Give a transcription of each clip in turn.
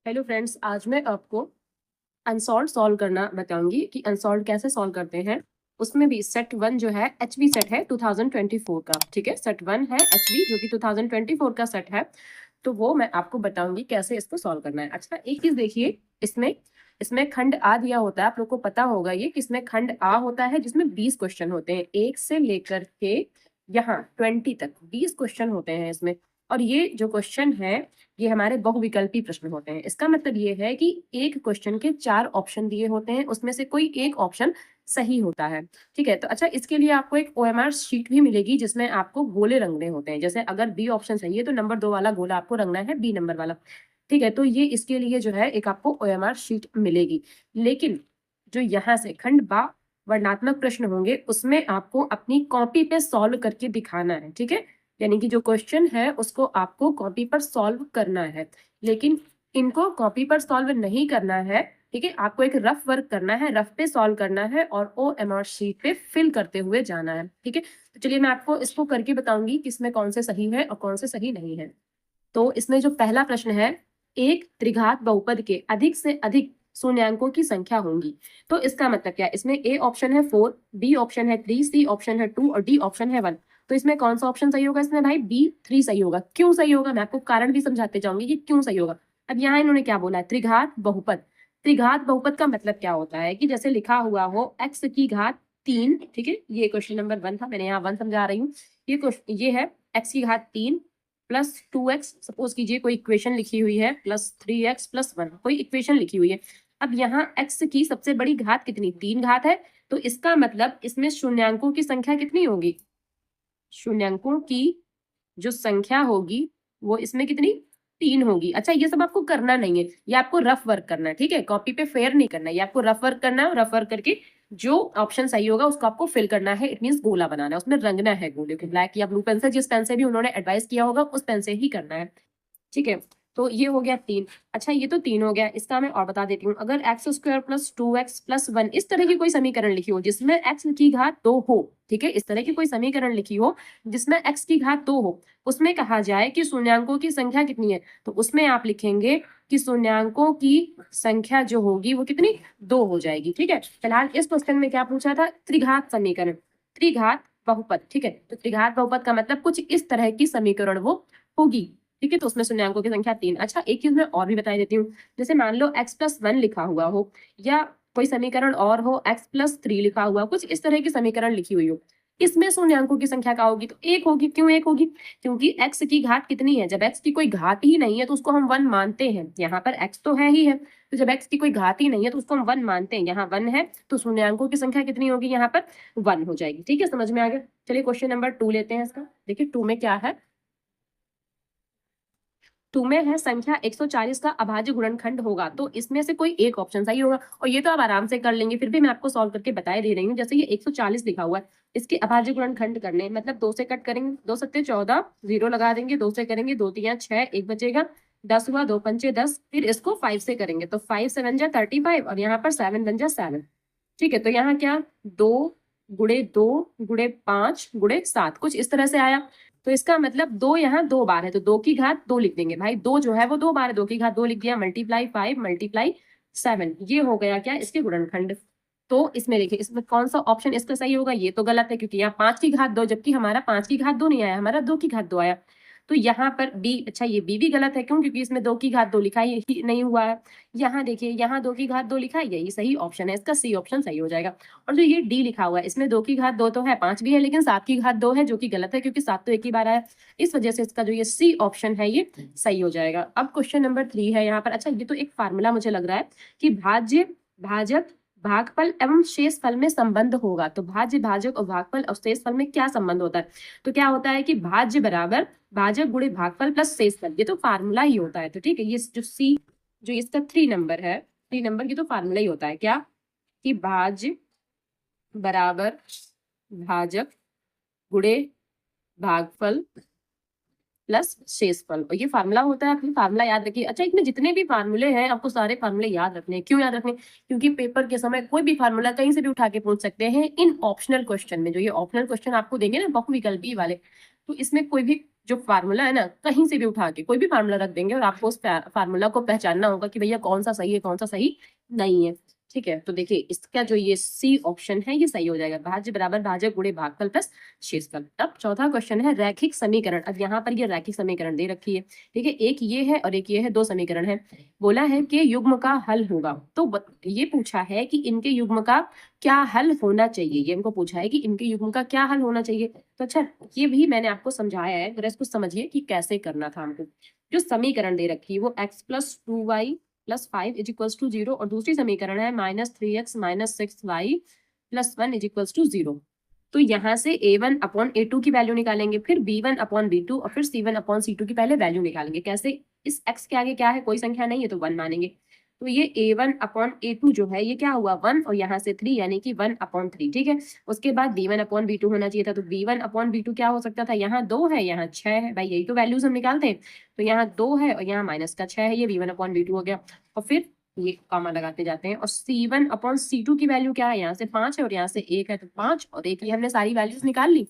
Hello friends, आज मैं आपको अनसॉल्व सॉल्व करना बताऊंगी कि अनसॉल्व कैसे सॉल्व करते हैं। उसमें भी सेट वन जो है एचबी सेट है 2024 का। ठीक है, सेट वन है एचबी जो कि 2024 का सेट है। तो वो मैं आपको बताऊंगी कैसे इसको सॉल्व करना है। अच्छा, एक चीज देखिए, इसमें इसमें खंड आ दिया होता है, आप लोग को पता होगा ये कि इसमें खंड आ होता है जिसमें 20 क्वेश्चन होते हैं, 1 से लेकर के यहाँ 20 तक 20 क्वेश्चन होते हैं इसमें। और ये जो क्वेश्चन है ये हमारे बहुविकल्पी प्रश्न होते हैं। इसका मतलब ये है कि एक क्वेश्चन के 4 ऑप्शन दिए होते हैं, उसमें से कोई एक ऑप्शन सही होता है। ठीक है, तो अच्छा, इसके लिए आपको एक ओएमआर शीट भी मिलेगी जिसमें आपको गोले रंगने होते हैं। जैसे अगर बी ऑप्शन सही है तो नंबर 2 वाला गोला आपको रंगना है, बी नंबर वाला। ठीक है, तो ये इसके लिए जो है एक आपको ओएमआर शीट मिलेगी। लेकिन जो यहाँ से खंड बा वर्णात्मक प्रश्न होंगे उसमें आपको अपनी कॉपी पे सॉल्व करके दिखाना है। ठीक है, यानी कि जो क्वेश्चन है उसको आपको कॉपी पर सॉल्व करना है, लेकिन इनको कॉपी पर सॉल्व नहीं करना है। ठीक है, आपको एक रफ वर्क करना है, रफ पे सॉल्व करना है और ओएमआर शीट पे फिल करते हुए जाना है। ठीक है, तो चलिए मैं आपको इसको करके बताऊंगी कि इसमें कौन से सही है और कौन से सही नहीं है। तो इसमें जो पहला प्रश्न है, एक त्रिघात बहुपद के अधिक से अधिक शून्यांकों की संख्या होंगी। तो इसका मतलब क्या है, इसमें ए ऑप्शन है 4, बी ऑप्शन है 3, सी ऑप्शन है 2 और डी ऑप्शन है 1। तो इसमें कौन सा ऑप्शन सही होगा? इसमें भाई बी 3 सही होगा। क्यों सही होगा, मैं आपको कारण भी समझाते जाऊंगी कि क्यों सही होगा। अब यहाँ इन्होंने क्या बोला है, त्रिघात बहुपद। त्रिघात बहुपद का मतलब क्या होता है कि जैसे लिखा हुआ हो x की घात 3। ठीक है, ये क्वेश्चन नंबर 1 था, मैंने यहाँ 1 समझा रही हूँ। ये क्वेश्चन ये है x की घात 3 प्लस 2x, सपोज कीजिए कोई इक्वेशन लिखी हुई है, प्लस 3x प्लस 1, कोई इक्वेशन लिखी हुई है। अब यहाँ x की सबसे बड़ी घात कितनी, 3 घात है। तो इसका मतलब इसमें शून्यांकों की संख्या कितनी होगी, शून्यांकों की जो संख्या होगी वो इसमें कितनी, 3 होगी। अच्छा, ये सब आपको करना नहीं है, ये आपको रफ वर्क करना है। ठीक है, कॉपी पे फेयर नहीं करना है, ये आपको रफ वर्क करना है। रफ वर्क करके जो ऑप्शन सही होगा उसको आपको फिल करना है। इट मींस गोला बनाना है, उसमें रंगना है गोले को, ब्लैक या ब्लू पेन से, जिस पेन से भी उन्होंने एडवाइस किया होगा उस पेन से ही करना है। ठीक है, तो ये हो गया 3। अच्छा, ये तो 3 हो गया, इसका मैं और बता देती हूँ। अगर x square plus 2x plus 1 इस तरह की कोई समीकरण लिखी हो जिसमें x की घात 2 हो, ठीक है, इस तरह की कोई समीकरण लिखी हो जिसमें x की घात 2 हो, उसमें कहा जाए कि शून्यांकों की संख्या कितनी है, तो उसमें आप लिखेंगे कि शून्यांकों की संख्या जो होगी वो कितनी, 2 हो जाएगी। ठीक है, फिलहाल इस क्वेश्चन में क्या पूछा था, त्रिघात समीकरण, त्रिघात बहुपद। ठीक है, तो त्रिघात बहुपद का मतलब कुछ इस तरह की समीकरण वो होगी। ठीक है, तो उसमें शून्यांकों की संख्या 3। अच्छा, एक चीज मैं और भी बता देती हूँ, जैसे मान लो x प्लस 1 लिखा हुआ हो या कोई समीकरण और हो, x प्लस 3 लिखा हुआ, कुछ इस तरह की समीकरण लिखी हुई हो, इसमें शून्यांकों की संख्या क्या होगी, तो 1 होगी। क्यों 1 होगी, क्योंकि x की घात कितनी है, जब x की कोई घात ही नहीं है तो उसको हम 1 मानते हैं। यहाँ पर x तो है ही है, तो जब x की कोई घात ही नहीं है तो उसको हम 1 मानते हैं। यहाँ 1 है तो शून्यांकों की संख्या कितनी होगी, यहाँ पर 1 हो जाएगी। ठीक है, समझ में आ गया। चलिए क्वेश्चन नंबर 2 लेते हैं इसका। देखिए 2 में क्या है, 2 में है संख्या 140 का अभाज्य गुणनखंड होगा। तो इसमें से कोई एक ऑप्शन सही होगा, और ये तो आप आराम से कर लेंगे, फिर भी मैं आपको सॉल्व करके बताए दे रही हूँ। जैसे ये 140 लिखा हुआ है, इसके अभाज्य गुणनखंड करने मतलब 2 से कट करेंगे, 2 सत्ते 14, 0 लगा देंगे, 2 से करेंगे, 2 तियां 6, 1 बचेगा, 10 हुआ, 2 पंचे 10, फिर इसको 5 से करेंगे तो 5 से बन जा 35 और यहाँ पर 7 बन जा 7। ठीक है, तो यहाँ क्या, 2 गुणे 2 गुणे 5 गुणे 7, कुछ इस तरह से आया। तो इसका मतलब 2 यहाँ 2 बार है तो 2 की घात 2 लिख देंगे भाई, 2 जो है वो 2 बार है, 2 की घात 2 लिख दिया, मल्टीप्लाई 5 मल्टीप्लाई 7, ये हो गया क्या, इसके गुणनखंड। तो इसमें देखिए, इसमें कौन सा ऑप्शन इसका सही होगा, ये तो गलत है क्योंकि यहाँ 5 की घात 2, जबकि हमारा 5 की घात 2 नहीं आया, हमारा 2 की घात 2 आया। तो यहाँ पर बी, अच्छा ये बी भी गलत है, क्यों, क्योंकि इसमें 2 की घात 2 लिखा ही नहीं हुआ है। यहाँ देखिए, यहाँ 2 की घात 2 लिखा है, यही सही ऑप्शन है, इसका सी ऑप्शन सही हो जाएगा। और जो ये डी लिखा हुआ है इसमें 2 की घात 2 तो है, 5 भी है, लेकिन 7 की घात 2 है जो कि गलत है क्योंकि 7 तो एक ही बार आया। इस वजह से इसका जो ये सी ऑप्शन है ये सही हो जाएगा। अब क्वेश्चन नंबर 3 है यहाँ पर। अच्छा, ये तो एक फार्मूला मुझे लग रहा है कि भाज्य भाजक भागफल एवं शेषफल में संबंध होगा। तो भाज्य भाजक और भागफल और शेषफल में क्या संबंध होता है, तो क्या होता है कि भाज्य बराबर भाजक गुणे भागफल प्लस शेषफल, ये तो फार्मूला ही होता है। तो ठीक है, ये जो सी, जो इसका 3 नंबर है, 3 नंबर की तो फार्मूला ही होता है क्या, कि भाज्य बराबर भाजक गुणे भागफल प्लस शेषफल, और ये फार्मूला होता है। अपनी फार्मूला याद रखिए। अच्छा, इसमें जितने भी फार्मूले हैं आपको सारे फार्मूले याद रखने हैं। क्यों याद रखने, क्योंकि पेपर के समय कोई भी फार्मूला कहीं से भी उठा के पूछ सकते हैं। इन ऑप्शनल क्वेश्चन में, जो ये ऑप्शनल क्वेश्चन आपको देंगे ना बहुविकल्पी वाले, तो इसमें कोई भी जो फार्मूला है ना, कहीं से भी उठा के कोई भी फार्मूला रख देंगे और आपको उस फार्मूला को पहचानना होगा कि भैया कौन सा सही है कौन सा सही नहीं है। ठीक है, तो देखिए इसका जो ये सी ऑप्शन है ये सही हो जाएगा, भाज्य बराबर भाजक गुणे भागफल प्लस शेषफल। अब चौथा क्वेश्चन है रैखिक समीकरण। अब यहाँ पर ये रैखिक समीकरण दे रखी है, ठीक है, एक ये है और एक ये है, दो समीकरण है। बोला है कि युग्म का हल होगा, तो ये पूछा है कि इनके युग्म का क्या हल होना चाहिए, ये इनको पूछा है कि इनके युग्म का क्या हल होना चाहिए। तो अच्छा, ये भी मैंने आपको समझाया है, जरा इसको समझिए कि कैसे करना था हमको। जो समीकरण दे रखी है वो x plus 2y plus 5 is equals to 0, और दूसरी समीकरण है -3x minus 6y plus 1 is equals to 0। तो यहाँ से a1 अपॉन a2 की वैल्यू निकालेंगे, फिर b1 अपॉन b2 और फिर c1 अपॉन c2 की पहले वैल्यू निकालेंगे। कैसे? इस x के आगे क्या है, कोई संख्या नहीं है तो 1 मानेंगे। तो ये a1 अपॉन a2 जो है ये क्या हुआ 1, और यहाँ से 3 यानी कि 1 अपॉन 3। ठीक है, उसके बाद b1 अपॉन b2 होना चाहिए था, तो b1 अपॉन b2 क्या हो सकता था, यहाँ 2 है यहाँ 6 है, भाई यही तो वैल्यूज हम निकालते हैं। तो यहाँ 2 है और यहाँ माइनस का 6 है, ये b1 अपॉन b2 हो गया। और फिर ये कॉमा लगाते जाते हैं, और c1 अपॉन c2 की वैल्यू क्या है, यहाँ से 5 है और यहाँ से 1 है, तो 5 और 1, ये हमने सारी वैल्यूज निकाल ली।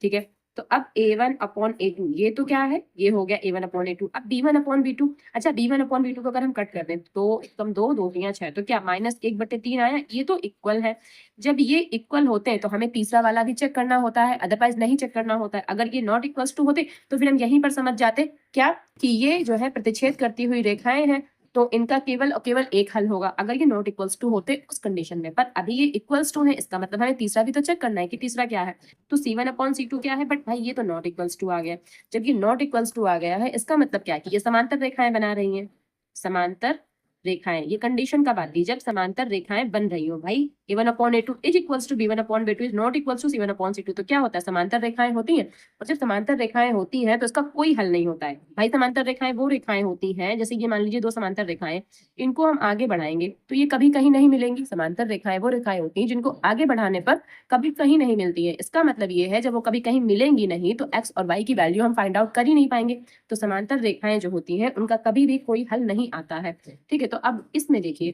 ठीक है, तो अब a1 अपॉन a2 ये तो क्या है, ये हो गया a1 अपॉन a2। अब b1 अपॉन b2, अच्छा b1 अपॉन b2 को अगर हम कट कर दें तो एकदम 2 2 3 6, तो क्या -1/3 आया, ये तो इक्वल है। जब ये इक्वल होते हैं तो हमें तीसरा वाला भी चेक करना होता है, अदरवाइज नहीं चेक करना होता है। अगर ये नॉट इक्वल्स टू होते तो फिर हम यहीं पर समझ जाते क्या कि ये जो है प्रतिच्छेद करती हुई रेखाएं हैं, तो इनका केवल और केवल एक हल होगा अगर ये नॉट इक्वल्स टू होते उस कंडीशन में। पर अभी ये इक्वल्स टू है, इसका मतलब हमें तीसरा भी तो चेक करना है कि तीसरा क्या है। तो c1 अपॉन c2 क्या है, बट भाई ये तो नॉट इक्वल्स टू आ गया। जब ये नॉट इक्वल्स टू आ गया है, इसका मतलब क्या है कि ये समांतर रेखाएं बना रही हैं, समांतर रेखाएं। ये कंडीशन कब आती है, जब समांतर रेखाएं बन रही हो। भाई a1 upon a2 is equals to b1 upon b2 is not equals to c1 upon c2, तो क्या होता है, समांतर रेखाएं होती हैं। और जब समांतर रेखाएं होती हैं तो इसका कोई हल नहीं होता है। भाई समांतर रेखाएं वो रेखाएं होती हैं, जैसे ये मान लीजिए दो समांतर रेखाएं, इनको हम आगे बढ़ाएंगे तो ये कभी कहीं नहीं मिलेंगी। समांतर रेखाएं वो रेखाएं होती हैं जिनको आगे बढ़ाने पर कभी कहीं नहीं मिलती है। इसका मतलब ये है जब वो कभी कहीं मिलेंगी नहीं तो x और y की वैल्यू हम फाइंड आउट कर ही नहीं पाएंगे। तो समांतर रेखाएं जो होती हैं उनका कभी भी कोई हल नहीं आता है। ठीक है, तो अब इसमें देखिए,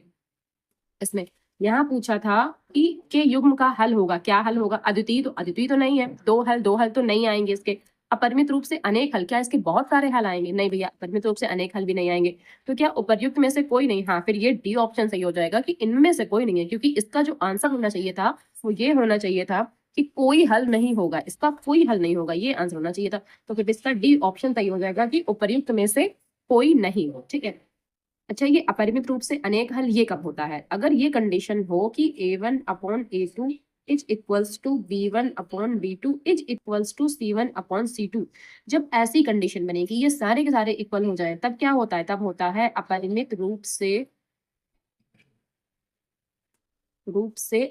इसमें यहाँ पूछा था कि के युग्म का हल होगा, क्या हल होगा, अद्वितीय, तो अद्वितीय तो नहीं है, दो हल तो नहीं आएंगे इसके। अपरिमित रूप से अनेक हल, क्या इसके बहुत सारे हल आएंगे, नहीं भैया, अपरिमित रूप से अनेक हल भी नहीं आएंगे। तो क्या उपर्युक्त में से कोई नहीं, हाँ फिर ये डी ऑप्शन सही हो जाएगा कि इनमें से कोई नहीं है, क्योंकि इसका जो आंसर होना चाहिए था वो ये होना चाहिए था कि कोई हल नहीं होगा, इसका कोई हल नहीं होगा, ये आंसर होना चाहिए था। तो फिर इसका डी ऑप्शन सही हो जाएगा कि उपर्युक्त में से कोई नहीं हो। ठीक है, अच्छा, ये अपरिमित रूप से अनेक हल ये कब होता है, अगर ये कंडीशन हो कि a1 upon a2 is equals to b1 upon b2 is equals to c1 upon c2। जब ऐसी कंडीशन बनेगी, ये सारे के सारे इक्वल हो जाए, तब क्या होता है, तब होता है अपरिमित रूप से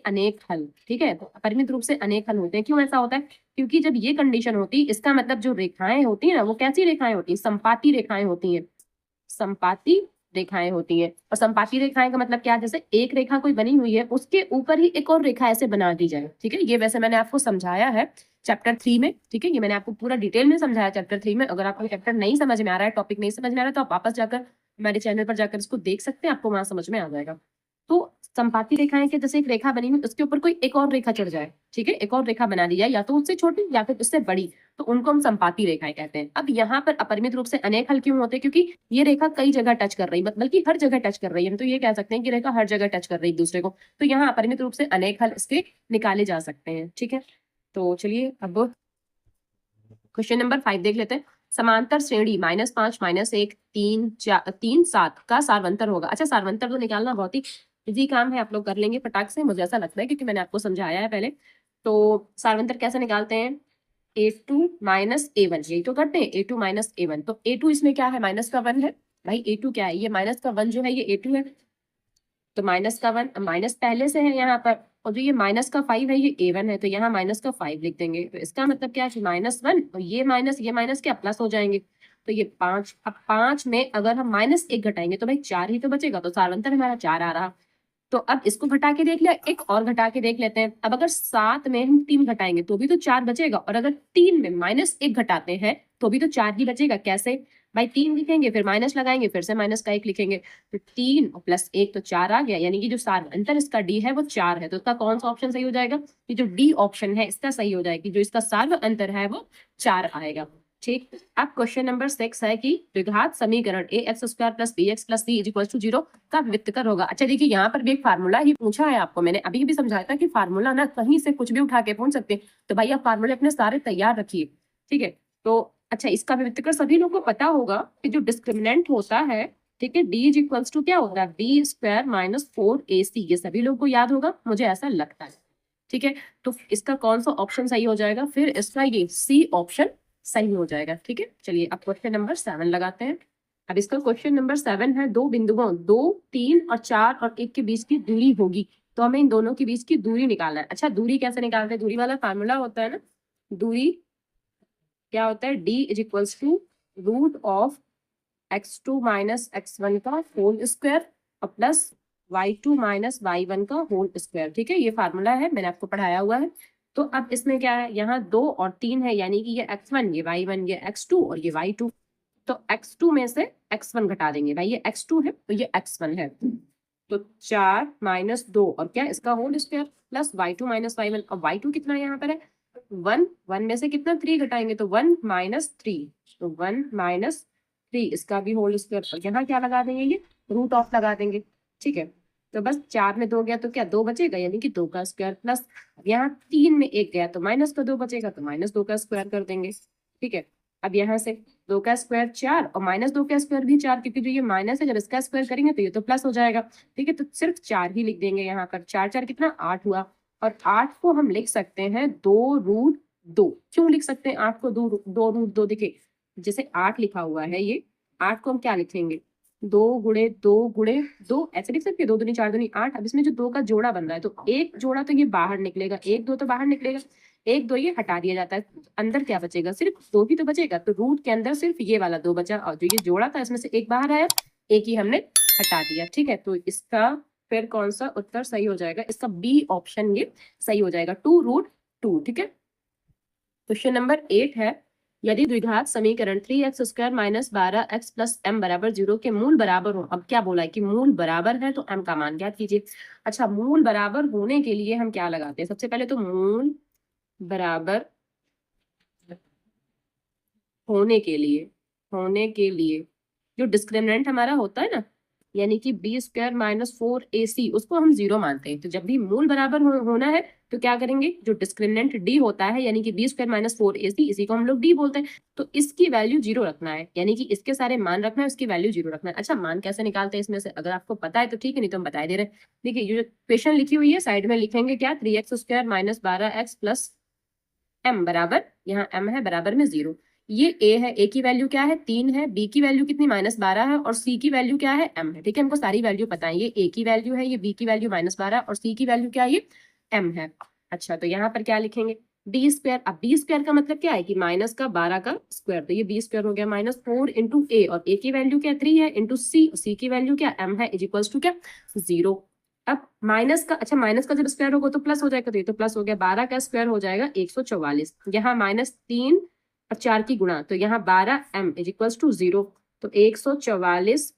अनेक हल। ठीक है, तो अपरिमित रूप से अनेक हल होते हैं। क्यों ऐसा होता है, क्योंकि जब ये कंडीशन होती है इसका मतलब जो रेखाएं होती है ना वो कैसी रेखाएं होती है, संपाती रेखाएं होती हैं, संपाती रेखाएं होती हैं। और संपाती रेखाएं का मतलब क्या, जैसे एक रेखा कोई बनी हुई है उसके ऊपर ही एक और रेखा ऐसे बना दी जाए। ठीक है, ये वैसे मैंने आपको समझाया है चैप्टर 3 में। ठीक है, ये मैंने आपको पूरा डिटेल में समझाया चैप्टर 3 में। अगर आपको चैप्टर नहीं समझ में आ रहा है, टॉपिक नहीं समझ में आ रहा है, तो आप वापस जाकर हमारे चैनल पर जाकर इसको देख सकते हैं, आपको वहां समझ में आ जाएगा। तो संपाती रेखाएं के जैसे एक रेखा बनी हुई उसके ऊपर कोई एक और रेखा चढ़ जाए, ठीक है, एक और रेखा बना दी जाए, या तो उससे छोटी या फिर उससे बड़ी, तो उनको हम संपाती रेखाएं कहते हैं। अब यहाँ पर अपरिमित रूप से अनेक हल क्यों होते हैं, क्योंकि ये रेखा कई जगह टच कर रही है, बल्कि हर जगह टच कर रही है, तो ये कह सकते हैं कि रेखा हर जगह टच कर रही है एक दूसरे को। तो यहाँ अपरिमित रूप से अनेक हल इसके निकाले जा सकते हैं। ठीक है, तो चलिए अब क्वेश्चन नंबर 5 देख लेते हैं। समांतर श्रेणी -5 -1 3 3 7 का सारवंतर होगा। अच्छा, सारवंतर तो निकालना बहुत ही इजी काम है, आप लोग कर लेंगे फटाक से, मुझे ऐसा लगता है, क्योंकि मैंने आपको समझाया है पहले। तो सारवंतर कैसे निकालते हैं, a2 माइनस a1, यही तो करते हैं, a2 माइनस a1। तो a2 इसमें क्या है, माइनस का 1 है। भाई a2 क्या है, ये माइनस का 1 जो है ये a2 है, तो माइनस का 1, माइनस पहले से है यहाँ पर, और जो ये माइनस का 5 है ये a1 है, तो यहाँ माइनस का 5 लिख देंगे। तो इसका मतलब क्या है, -1 और ये माइनस क्या प्लस हो जाएंगे, तो ये 5। अब 5 में अगर हम -1 घटाएंगे तो भाई 4 ही तो बचेगा, तो सारवंतर हमारा 4 आ रहा। तो अब इसको घटा के देख लिया, एक और घटा के देख लेते हैं। अब अगर 7 में हम 3 घटाएंगे तो भी तो 4 बचेगा, और अगर 3 में -1 घटाते हैं तो भी तो 4 ही बचेगा। कैसे भाई, 3 लिखेंगे फिर माइनस लगाएंगे फिर से माइनस का 1 लिखेंगे, तो 3 प्लस 1 तो 4 आ गया, यानी कि जो सारवंतर इसका डी है वो 4 है। तो इसका कौन सा ऑप्शन सही हो जाएगा, ये जो डी ऑप्शन है इसका सही हो जाएगा, जो इसका सारवंतर है वो 4 आएगा। ठीक। अब क्वेश्चन नंबर 6 है कि द्विघात समीकरण ax² + bx + c = 0 का व्युत्क्रम होगा। अच्छा देखिए, यहाँ पर भी एक फार्मूला ही पूछा है आपको, मैंने अभी भी समझाया था कि फार्मूला ना कहीं से कुछ भी उठा के पूछ सकते हैं, तो भाई आप फार्मूले अपने सारे तैयार रखिए, ठीक है। तो अच्छा, इसका व्युत्क्रम सभी लोगों को पता होगा कि जो डिस्क्रिमिनेंट होता है, ठीक है, d = क्या होता है, b² - 4ac, ये सभी लोगों को याद होगा, मुझे ऐसा लगता है, ठीक है। तो इसका कौन सा ऑप्शन सही हो जाएगा, फिर इसका ये सी ऑप्शन सही हो जाएगा, ठीक है। चलिए अब क्वेश्चन नंबर 7 लगाते हैं। अब इसका क्वेश्चन नंबर 7 है, दो बिंदुओं 2, 3 और 4 और 1 के बीच की दूरी होगी, तो हमें इन दोनों के बीच की दूरी निकालना है। अच्छा, दूरी कैसे निकालते हैं, दूरी वाला फार्मूला होता है ना, दूरी क्या होता है, d = √x2 - x1 का होल स्क्वायर और प्लस y2 - y1 का होल स्क्वायर, ठीक है। ये फार्मूला है, मैंने आपको पढ़ाया हुआ है। तो अब इसमें क्या है, यहाँ 2 और 3 है, यानी कि ये x1, ये y1, ये x2 और ये y2। तो x2 में से x1 घटा देंगे, भाई ये x2 है तो ये x1 है। तो 4 - 2 और क्या, इसका whole square plus y2 - y1, और y2 कितना यहाँ पर है, 1, 1 में से कितना 3 घटाएंगे, तो 1 - 3, तो 1 - 3, इसका भी होल स्क्वायर, और यहाँ क्या लगा देंगे, ये √ऑफ लगा देंगे, ठीक है। तो बस 4 में 2 गया तो क्या 2 बचेगा, यानी कि 2 का स्क्वायर, प्लस यहाँ 3 में 1 गया तो माइनस का 2 बचेगा, तो -2 का स्क्वायर कर देंगे, ठीक है। अब यहाँ से 2 का स्क्वायर 4 और -2 का स्क्वायर भी 4, क्योंकि जो ये माइनस है जब इसका स्क्वायर करेंगे तो ये तो प्लस हो जाएगा, ठीक है। तो सिर्फ 4 ही लिख देंगे यहाँ पर, 4 4 कितना 8 हुआ, और 8 को हम लिख सकते हैं 2√2। क्यों लिख सकते हैं 8 को 2√2, देखिए जैसे 8 लिखा हुआ है, ये 8 को हम क्या लिखेंगे, 2 × 2 × 2, ऐसे लिख सकते हैं, 2 दूनी 4 दूनी 8। अब इसमें जो 2 का जोड़ा बन रहा है, तो एक जोड़ा तो ये बाहर निकलेगा, 1 2 तो बाहर निकलेगा, 1 2 ये हटा दिया जाता है, अंदर क्या बचेगा, सिर्फ 2 ही तो बचेगा। तो रूट के अंदर सिर्फ ये वाला 2 बचा, और जो ये जोड़ा था इसमें से एक बाहर आया, एक ही हमने हटा दिया, ठीक है। तो इसका फिर कौन सा उत्तर सही हो जाएगा, इसका बी ऑप्शन ये सही हो जाएगा, 2√2, ठीक है। क्वेश्चन नंबर 8 है, यदि द्विघात समीकरण 3x² - 12x + m = 0 के मूल बराबर हो। अब क्या बोला है कि मूल बराबर है, तो m का मान ज्ञात कीजिए। अच्छा, मूल बराबर होने के लिए हम क्या लगाते हैं, सबसे पहले तो मूल बराबर होने के लिए जो डिस्क्रिमिनेंट हमारा होता है ना, यानी कि b² - 4ac, उसको हम 0 मानते हैं। तो जब भी मूल बराबर होना है तो क्या करेंगे, जो डिस्क्रिमिनेंट d होता है, यानी कि b² - 4ac, इसी को हम लोग d बोलते हैं, तो इसकी वैल्यू 0 रखना है, यानी कि इसके सारे मान रखना है, उसकी वैल्यू 0 रखना है। अच्छा, मान कैसे निकालते हैं इसमें से, अगर आपको पता है तो ठीक है, नहीं तो हम बता दे रहे हैं। देखिए, ये जो क्वेश्चन लिखी हुई है साइड में लिखेंगे क्या, 3x² - 12x + m बराबर, यहाँ m है बराबर में 0। ये a है, a की वैल्यू क्या है 3 है, b की वैल्यू कितनी -12 है, और c की वैल्यू क्या है m है, ठीक है। हमको सारी वैल्यू पता है, ये a की वैल्यू है, ये b की वैल्यू -12 और c की वैल्यू क्या है, ये m है। अच्छा, तो यहाँ पर क्या लिखेंगे, b²। अब b² का मतलब क्या है कि -12 का स्क्वायर, तो ये b² हो गया -4 × a, और a की वैल्यू क्या 3 है, इंटू c, c की वैल्यू क्या m है, = क्या 0। अब माइनस का, अच्छा माइनस का जब स्क्वायर होगा तो प्लस हो जाएगा, तो ये तो प्लस हो गया, 12 का स्क्वायर हो जाएगा 144, यहाँ -3 और 4 की गुणा, तो यहाँ 12m = 0। तो 144,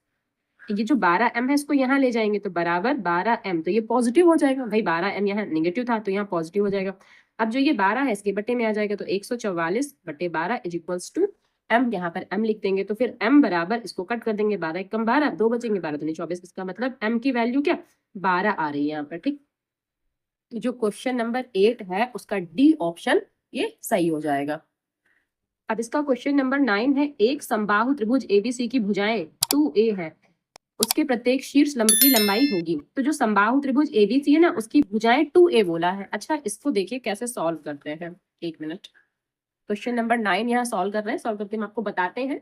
ये जो 12m है इसको यहाँ ले जाएंगे तो बराबर 12m, तो ये पॉजिटिव हो जाएगा, भाई 12m यहाँ नेगेटिव था तो यहाँ पॉजिटिव हो जाएगा। अब जो ये 12 है इसके बट्टे में आ जाएगा, तो 144/12 = m, यहाँ पर m लिख देंगे, तो फिर m बराबर, इसको कट कर देंगे, 12 1 12, 2 बचेंगे, 12 दूनी 24, इसका मतलब m की वैल्यू क्या 12 आ रही है यहाँ पर, ठीक। तो जो क्वेश्चन नंबर 8 है उसका डी ऑप्शन ये सही हो जाएगा। अब इसका क्वेश्चन नंबर 9 है, एक समबाहु त्रिभुज एबीसी की भुजाएं 2a है, उसके प्रत्येक शीर्ष लंब की लंबाई होगी। तो जो समबाहु त्रिभुज एबीसी है ना, उसकी भुजाएं 2a बोला है। अच्छा, इसको देखिए कैसे सॉल्व करते हैं, 1 मिनट। क्वेश्चन नंबर 9 यहाँ सॉल्व कर रहे हैं, सॉल्व करके हम आपको बताते हैं।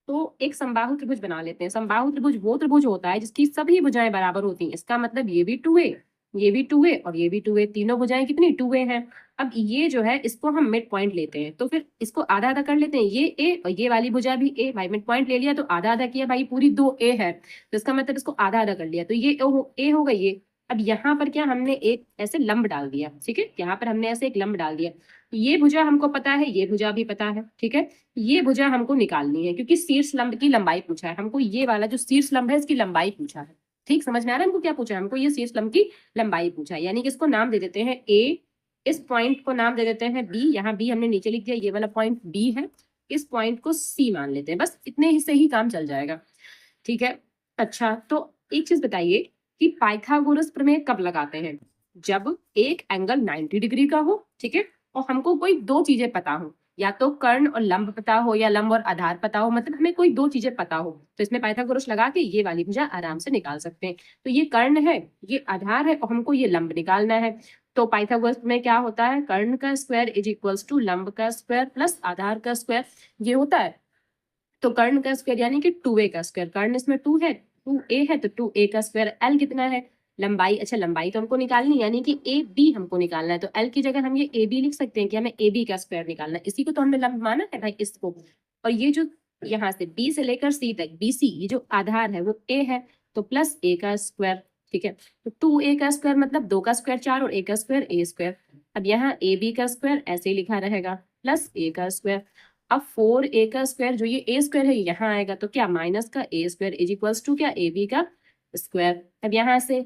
तो एक समबाहु त्रिभुज बना लेते हैं। समबाहु त्रिभुज वो त्रिभुज होता है जिसकी सभी भुजाएं बराबर होती हैं, इसका मतलब ये भी 2a, ये भी 2a और ये भी 2a, तीनों भुजाएं कितनी 2a हैं। अब ये जो है इसको हम मिड पॉइंट लेते हैं, तो फिर इसको आधा आधा कर लेते हैं, ये a और ये वाली भुजा भी a, भाई मिड पॉइंट ले लिया तो आधा आधा किया, भाई पूरी 2a है, तो इसका मतलब इसको आधा आधा कर लिया, तो ये a हो गई ये। अब यहाँ पर क्या हमने एक ऐसे लंब डाल दिया, ठीक है, यहाँ पर हमने ऐसे एक लंब डाल दिया, ये भुजा हमको पता है, ये भुजा भी पता है, ठीक है। ये भुजा हमको निकालनी है क्योंकि शीर्ष लंब की लंबाई पूछा है हमको, ये वाला जो शीर्ष लंब है इसकी लंबाई पूछा है, ठीक, समझ में आ रहा है हमको क्या पूछा है, हमको ये शीर्ष लंब की लंबाई पूछा है, यानी कि इसको नाम दे देते हैं a, इस पॉइंट को नाम दे देते हैं b, यहाँ b हमने नीचे लिख दिया, ये वाला पॉइंट b है, इस पॉइंट को सी मान लेते हैं, बस इतने ही से ही काम चल जाएगा, ठीक है। अच्छा, तो एक चीज बताइए कि पाइथागोरस प्रमेय कब लगाते हैं? जब एक एंगल 90 डिग्री का हो, ठीक है, और हमको कोई दो चीजें पता हो, या तो कर्ण और लंब पता हो या लंब और आधार पता हो, मतलब हमें कोई दो चीजें पता हो, तो इसमें पाइथागोरस लगा के ये वाली भुजा आराम से निकाल सकते हैं। तो ये कर्ण है, ये आधार है, और हमको ये लंब निकालना है। तो पाइथागोरस में क्या होता है? कर्ण का स्क्वायर इज इक्वल्स टू लंब का स्क्वायर प्लस आधार का स्क्वायर, ये होता है। तो कर्ण का स्क्वायर यानी कि 2a का स्क्वायर, कर्ण इसमें 2 है, 2a है, तो 2a का स्क्वायर। l कितना है? लंबाई, अच्छा लंबाई तो हमको निकालनी है, यानी कि ए बी हमको निकालना है, तो l की जगह हम ये ए बी लिख सकते हैं कि हमें ए बी का स्क्वायर निकालना है। इसी को तो हमने लंब माना है भाई, इसको। और ये जो यहाँ से b से लेकर c तक BC, ये जो आधार है वो a है, तो प्लस a का स्क्वायर, ठीक है। तो 2a का स्क्वायर मतलब 2 का स्क्वायर 4 और a का स्क्वायर a स्क्वायर। अब यहाँ ए बी का स्क्वायर ऐसे ही लिखा रहेगा, प्लस a का स्क्वायर। अब 4a का स्क्वायर, जो ये a स्क्वायर है यहाँ आएगा, तो क्या माइनस का a square is equals to क्या ए बी का स्क्वायर। अब यहाँ से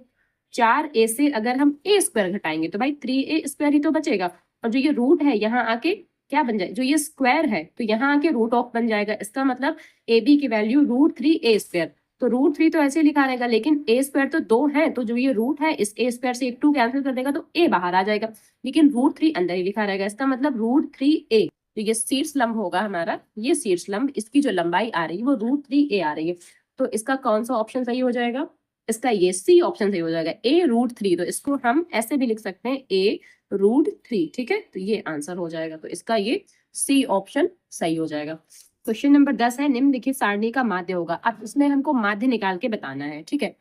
4a से अगर हम a स्क्वायर घटाएंगे तो भाई 3a स्क्वायर ही तो बचेगा, और जो ये रूट है यहाँ आके क्या बन जाए, जो ये स्क्वायर है तो यहाँ आके रूट ऑफ बन जाएगा। इसका मतलब ए बी की वैल्यू √3a स्क्वायर, तो √3 तो ऐसे लिखा रहेगा, लेकिन a स्क्वायर तो 2 है, तो जो ये रूट है इस a स्क्वायर से एक 2 कैंसिल कर देगा तो a बाहर आ जाएगा, लेकिन √3 अंदर ही लिखा रहेगा। इसका मतलब √3a, तो ये शीर्ष लंब होगा हमारा, ये शीर्ष लंब, इसकी जो लंबाई आ रही है वो √3a आ रही है। तो इसका कौन सा ऑप्शन सही हो जाएगा? इसका ये सी ऑप्शन सही हो जाएगा, a√3। तो इसको हम ऐसे भी लिख सकते हैं a√3, ठीक है, तो ये आंसर हो जाएगा। तो इसका ये सी ऑप्शन सही हो जाएगा। क्वेश्चन नंबर 10 है, निम्नलिखित सारणी का माध्य होगा। अब इसमें हमको माध्य निकाल के बताना है, ठीक है।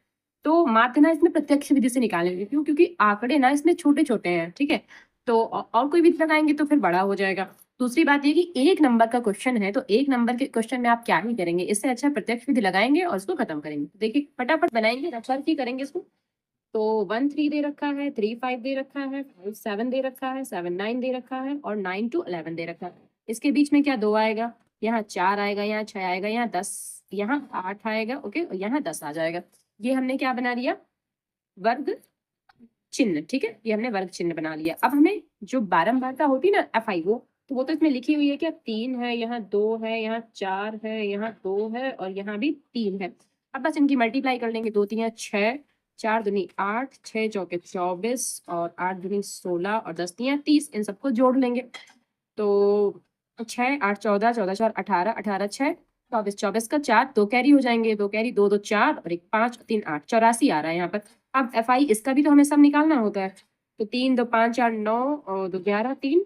तो माध्य ना इसमें प्रत्यक्ष विधि से निकालेंगे, क्यों? क्योंकि आंकड़े ना इसमें छोटे छोटे हैं, ठीक है, तो और कोई विधि लगाएंगे तो फिर बड़ा हो जाएगा। दूसरी बात ये कि एक नंबर का क्वेश्चन है, तो एक नंबर के क्वेश्चन में आप क्या ही करेंगे, इससे अच्छा प्रत्यक्ष विधि लगाएंगे और इसको खत्म करेंगे। देखिए फटाफट बनाएंगे, रफर ही करेंगे इसको। तो 1 3 दे रखा है, 3 5 दे रखा है, 5 7 दे रखा है, 7 9 दे रखा है, और 9 to 11 दे रखा है। इसके बीच में क्या 2 आएगा, यहाँ 4 आएगा, यहाँ 6 आएगा, यहाँ 10, यहाँ 8 आएगा, ओके, और यहाँ 10 आ जाएगा। ये हमने क्या बना लिया? वर्ग चिन्ह, ठीक है, ये हमने वर्ग चिन्ह बना लिया। अब हमें जो बारंबारता होती है ना FI, वो तो इसमें लिखी हुई है, क्या 3 है, यहाँ 2 है, यहाँ 4 है, यहाँ 2 है, और यहाँ भी 3 है। अब बस इनकी मल्टीप्लाई कर लेंगे, 2 3 6, 4 दूनी 8, 6 चौके 24, और 8 दूनी 16, और 10 3 30, इन सबको जोड़ लेंगे। तो 6 8 14, 14 4 18, 18 6 24, 24 का 4, 2 कैरी हो जाएंगे, 2 कैरी 2 2 4 और 1 5 3 8, 84 आ रहा है यहाँ पर। अब FI इसका भी तो हमें सब निकालना होता है, तो 3 2 5 4 9 और 2 11 3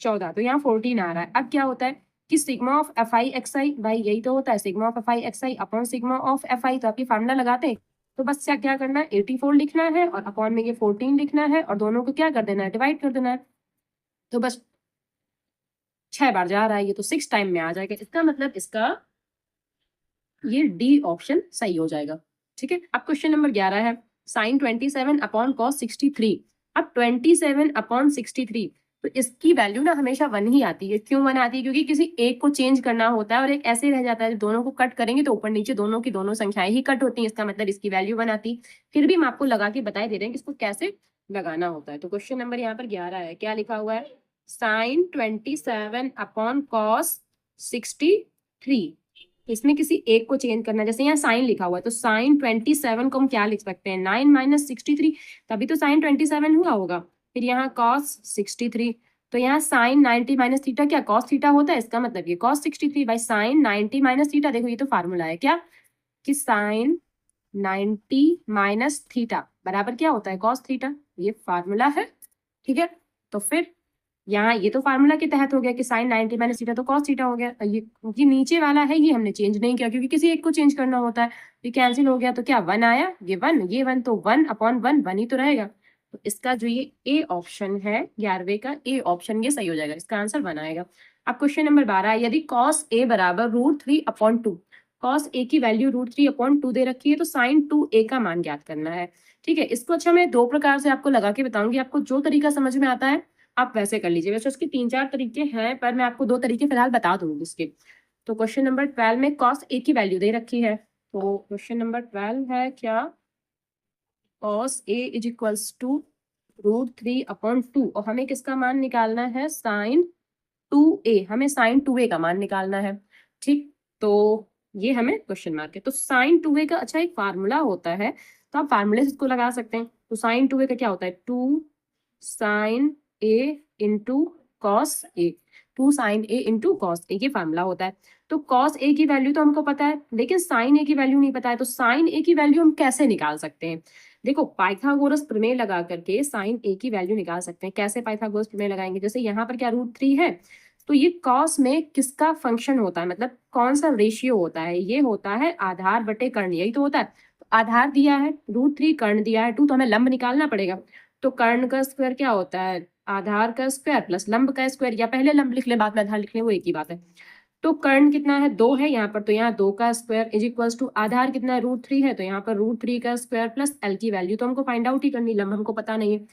14, तो यहाँ 14 आ रहा है। अब क्या होता है कि सिग्मा ऑफ FI XI, भाई यही तो होता है, sigma of FI XI upon sigma of FI। तो आप ये फार्मूला लगाते हैं, तो बस क्या करना है, 84 लिखना है और अपॉन में ये 14 लिखना है, और दोनों को क्या कर देना है, डिवाइड कर देना है। तो बस 6 बार जा रहा है ये, तो 6 टाइम में आ जाएगा। इसका मतलब इसका ये डी ऑप्शन सही हो जाएगा, ठीक है। अब क्वेश्चन नंबर 11 है, साइन 27 अपॉन कॉस 63। अब 27 अपॉन 63, तो इसकी वैल्यू ना हमेशा 1 ही आती है। क्यों 1 आती है? क्योंकि किसी एक को चेंज करना होता है और एक ऐसे रह जाता है, दोनों को कट करेंगे तो ऊपर नीचे दोनों की दोनों संख्याएं ही कट होती हैं, इसका मतलब इसकी वैल्यू 1 आती। फिर भी हम आपको लगा के बता दे रहे हैं कि इसको कैसे लगाना होता है। तो क्वेश्चन नंबर यहाँ पर 11 है, क्या लिखा हुआ है, साइन 27 अपॉन कॉस 63। इसमें किसी एक को चेंज करना है, जैसे यहाँ साइन लिखा हुआ है, तो साइन 27 को हम क्या लिख सकते हैं, 9 - 63, तभी तो साइन 27 हुआ होगा। फिर यहाँ कॉस 63, तो यहाँ साइन 90 - थीटा क्या कॉस थीटा होता है, इसका मतलब ये कॉस 63 बाई साइन 90 - थीटा। देखो ये तो फार्मूला है क्या, कि साइन 90 - थीटा बराबर क्या होता है, कॉस थीटा, ये फार्मूला है, ठीक है। तो फिर यहाँ ये तो फार्मूला के तहत हो गया कि साइन 90 - थीटा तो कॉस थीटा हो गया। ये नीचे वाला है, ये हमने चेंज नहीं किया क्योंकि किसी एक को चेंज करना होता है, ये कैंसिल हो गया। तो क्या 1 आया, ये 1 तो 1 अपॉन 1 ही तो रहेगा। तो इसका जो ये ए ऑप्शन है 11वें का ए ऑप्शन, ये सही हो जाएगा, इसका आंसर 1 आएगा। अब क्वेश्चन नंबर 12 है, यदि कॉस ए बराबर √3 अपॉन 2, कॉस ए की वैल्यू √3 अपॉन 2 दे रखी है, तो साइन 2a का मान ज्ञात करना है, ठीक है। इसको अच्छा मैं 2 प्रकार से आपको लगा के बताऊंगी, आपको जो तरीका समझ में आता है आप वैसे कर लीजिए। वैसे उसके 3 4 तरीके हैं, पर मैं आपको 2 तरीके फिलहाल बता दूंगी इसके। तो क्वेश्चन नंबर 12 में कॉस ए की वैल्यू दे रखी है, तो क्वेश्चन नंबर 12 है क्या, cos A is equals to √3 upon 2, और हमें किसका मान निकालना है, साइन 2a, हमें साइन 2a का मान निकालना है। ठीक, तो ये हमें क्वेश्चन मार्क है। तो साइन 2a का अच्छा एक फार्मूला होता है, तो आप फार्मूले से इसको लगा सकते हैं। तो साइन 2a का क्या होता है, 2 sine a into cos A, 2 sine a into cos A, ये फार्मूला होता है। तो कॉस ए की वैल्यू तो हमको पता है, लेकिन साइन ए की वैल्यू नहीं पता है। तो साइन ए की वैल्यू हम कैसे निकाल सकते हैं? देखो, पाइथागोरस प्रमेय लगा करके साइन ए की वैल्यू निकाल सकते हैं। कैसे पाइथागोरस प्रमेय लगाएंगे? जैसे यहाँ पर क्या √3 है, तो ये कॉस में किसका फंक्शन होता है, मतलब कौन सा रेशियो होता है? ये होता है आधार बटे कर्ण, यही तो होता है। तो आधार दिया है √3, कर्ण दिया है 2, तो हमें लंब निकालना पड़ेगा। तो कर्ण का स्क्वायर क्या होता है, आधार का स्क्वायर प्लस लंब का स्क्वायर, या पहले लंब लिख ले बाद में आधार लिख ले, वो एक ही बात है। तो कर्ण कितना है, 2 है यहाँ पर, तो यहाँ 2 का स्क्वायर इज इक्वल्स टू आधार कितना है, √3 है, तो यहाँ पर √3 का स्क्वायर प्लस एल की वैल्यू तो हमको फाइंड आउट ही करनी, लंब हमको पता नहीं है।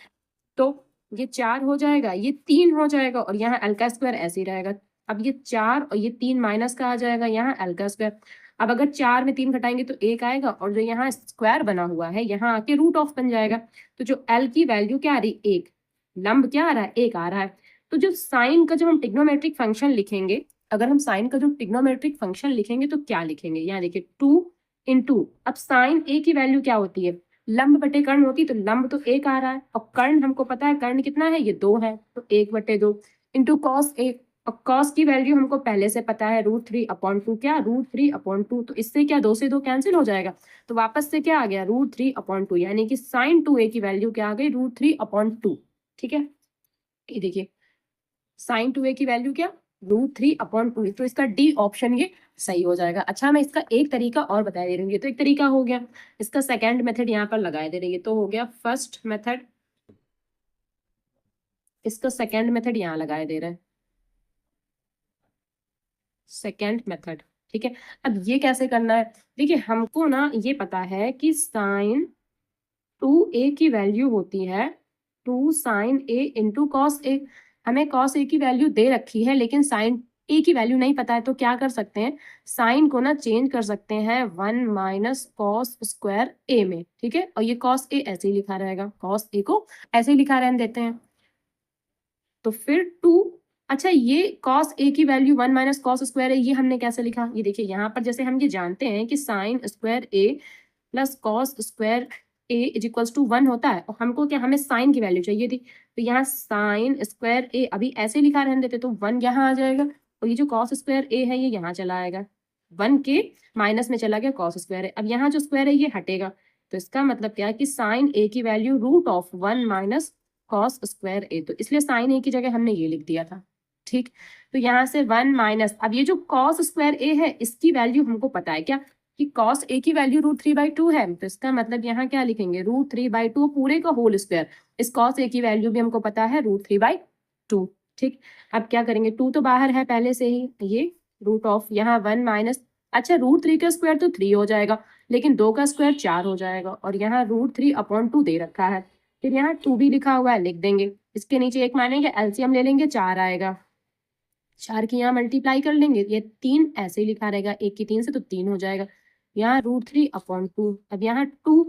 तो ये 4 हो जाएगा, ये 3 हो जाएगा, और यहाँ एल का स्क्वायर ऐसे ही रहेगा। अब ये 4 और ये 3 माइनस का आ जाएगा, यहाँ एल का स्क्वायर। अब अगर 4 में 3 घटाएंगे तो 1 आएगा, और जो यहाँ स्क्वायर बना हुआ है यहाँ आके √ऑफ बन जाएगा। तो जो एल की वैल्यू क्या आ रही, 1, लंब क्या आ रहा है, 1 आ रहा है। तो जो साइन का जब हम ट्रिग्नोमेट्रिक फंक्शन लिखेंगे, अगर हम साइन का जो ट्रिग्नोमेट्रिक फंक्शन लिखेंगे तो क्या लिखेंगे, यहाँ देखिए 2 इंटू, अब साइन ए की वैल्यू क्या होती है, लंब बटे कर्ण होती, तो लंब तो 1 आ रहा है, और कर्ण हमको पता है कर्ण कितना है, ये 2 है, तो 1/2 इंटू कॉस ए, और कॉस की वैल्यू हमको पहले से पता है √3/2, क्या √3/2, तो इससे क्या 2 से 2 कैंसिल हो जाएगा, तो वापस से क्या आ गया, √3/2, यानी कि साइन 2a की वैल्यू क्या आ गई, √3/2। ठीक है, ये देखिए साइन 2a की वैल्यू क्या, √3/2, तो इसका डी ऑप्शन ये सही हो जाएगा। अच्छा, मैं इसका एक तरीका और बता दे रही हूँ, ये तो एक तरीका हो गया, इसका सेकंड मेथड यहाँ पर लगा दे रही है, तो हो गया फर्स्ट मेथड, इसका सेकंड मेथड यहाँ लगाए दे रहे हैं, सेकंड मेथड। ठीक है, अब ये कैसे करना है, देखिए हमको ना ये पता है कि साइन 2a की वैल्यू होती है 2 साइन a इंटू कॉस ए, हमें कॉस ए की वैल्यू दे रखी है, लेकिन साइन ए की वैल्यू नहीं पता है, तो क्या कर सकते हैं, साइन को ना चेंज कर सकते हैं 1 माइनस कॉस स्क्वायर ए में। ठीक है, और ये कॉस ए ऐसे ही लिखा रहेगा, कॉस ए को ऐसे ही लिखा रहने देते हैं। तो फिर 2, अच्छा ये कॉस ए की वैल्यू 1 माइनस कॉस स्क्वायर है, ये हमने कैसे लिखा, ये देखिए यहाँ पर जैसे हम ये जानते हैं कि sine square A plus cos square A is equals to 1 होता है, और हमको क्या, हमें साइन की वैल्यू चाहिए थी, तो यहाँ साइन स्क्वायर ए अभी ऐसे लिखा रहने देते, तो 1 यहाँ आ जाएगा, और ये जो कॉस स्क्वायर ए है ये यहाँ चला आएगा, 1 के माइनस में चला गया कॉस स्क्वायर है, अब यहाँ जो स्क्वायर है ये हटेगा, तो इसका मतलब क्या है कि साइन ए की वैल्यू √1 माइनस कॉस स्क्वायर ए, तो इसलिए साइन ए की जगह हमने ये लिख दिया था। ठीक, तो यहाँ से 1 माइनस, अब ये जो कॉस स्क्वायर ए है इसकी वैल्यू हमको पता है क्या, कि कॉस ए की वैल्यू √3/2 है, तो इसका मतलब यहाँ क्या लिखेंगे, √3/2 पूरे का होल स्क्वायर, इस कॉस ए की वैल्यू भी हमको पता है √3/2। ठीक, अब क्या करेंगे, 2 तो बाहर है पहले से ही, ये √ऑफ यहाँ 1 माइनस, अच्छा √3 का स्क्वायर तो 3 हो जाएगा, लेकिन 2 का स्क्वायर 4 हो जाएगा, और यहाँ √3/2 दे रखा है, फिर यहाँ 2 भी लिखा हुआ है, लिख देंगे, इसके नीचे 1 मानेंगे, एलसीएम ले लेंगे, 4 आएगा, 4 की यहाँ मल्टीप्लाई कर लेंगे, ये 3 ऐसे ही लिखा रहेगा, 1 की 3 से तो 3 हो जाएगा, यहाँ √3/2, अब यहाँ 2,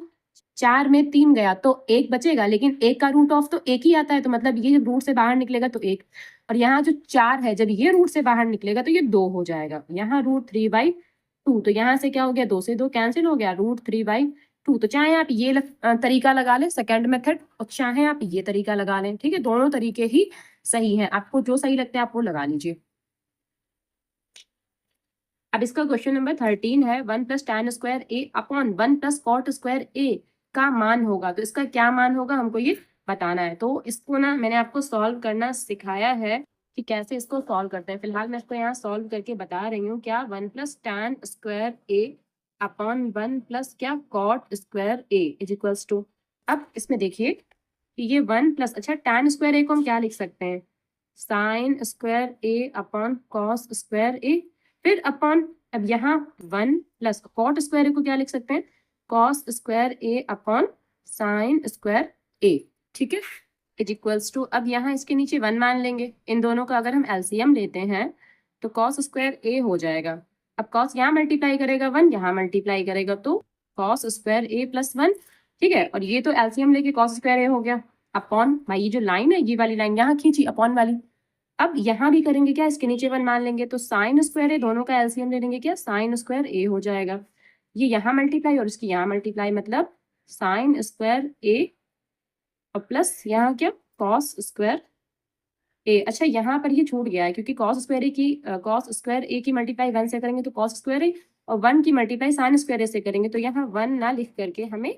4 में 3 गया तो 1 बचेगा, लेकिन 1 का रूट ऑफ तो 1 ही आता है, तो मतलब ये जब रूट से बाहर निकलेगा तो 1, और यहाँ जो 4 है जब ये रूट से बाहर निकलेगा तो ये 2 हो जाएगा, यहाँ √3/2, तो यहाँ से क्या हो गया, 2 से 2 कैंसिल हो गया, √3/2, तो चाहे आप ये तरीका लगा लें सेकेंड मेथड, और चाहे आप ये तरीका लगा लें, ठीक है, दोनों तरीके ही सही है, आपको जो सही लगता है आप वो लगा लीजिए। अब इसका क्वेश्चन नंबर 13 है, 1 + tan स्क्वायर ए अपॉन 1 + cot स्क्वायर ए का मान होगा, तो इसका क्या मान होगा हमको ये बताना है। तो इसको ना मैंने आपको सॉल्व करना सिखाया है कि कैसे इसको सॉल्व करते हैं, फिलहाल मैं इसको यहाँ सॉल्व करके बता रही हूँ, क्या 1 + tan स्क्वायर ए अपॉन 1 + क्या cot square A is equals to, अब इसमें देखिए कि ये 1 + अच्छा tan स्क्वायर ए को हम क्या लिख सकते हैं, साइन स्क्वायर ए अपॉन कॉस स्क्वायर ए, फिर अपॉन, अब यहाँ 1 + कॉट स्क्वायर ए को क्या लिख सकते हैं, कॉस स्क्वायर ए अपॉन साइन स्क्वायर ए। ठीक है, इज इक्वल्स टू, अब यहाँ इसके नीचे 1 मान लेंगे, इन दोनों का अगर हम एलसीएम लेते हैं तो कॉस स्क्वायर ए हो जाएगा, अब कॉस यहाँ मल्टीप्लाई करेगा 1, यहाँ मल्टीप्लाई करेगा तो कॉस स्क्वायर ए + 1। ठीक है, और ये तो एलसीएम लेके कॉस स्क्वायर ए हो गया, अपॉन, भाई ये जो लाइन है ये वाली लाइन यहाँ खींची अपॉन वाली, अब यहाँ भी करेंगे क्या, इसके नीचे 1 मान लेंगे, तो साइन स्क्वायर ए दोनों का एलसीएम ले लेंगे, क्या साइन स्क्वायर ए हो जाएगा। ये यहाँ मल्टीप्लाई और इसकी यहाँ मल्टीप्लाई, मतलब साइन स्क्वायर ए और प्लस यहाँ क्या कॉस स्क्वायर ए। अच्छा यहाँ पर ये छूट गया है, क्योंकि कॉस स्क्वायर ए की मल्टीप्लाई 1 से करेंगे तो कॉस स्क्वायर ए, और 1 की मल्टीप्लाई साइन स्क्वायर ए से करेंगे, तो यहाँ 1 ना लिख करके हमें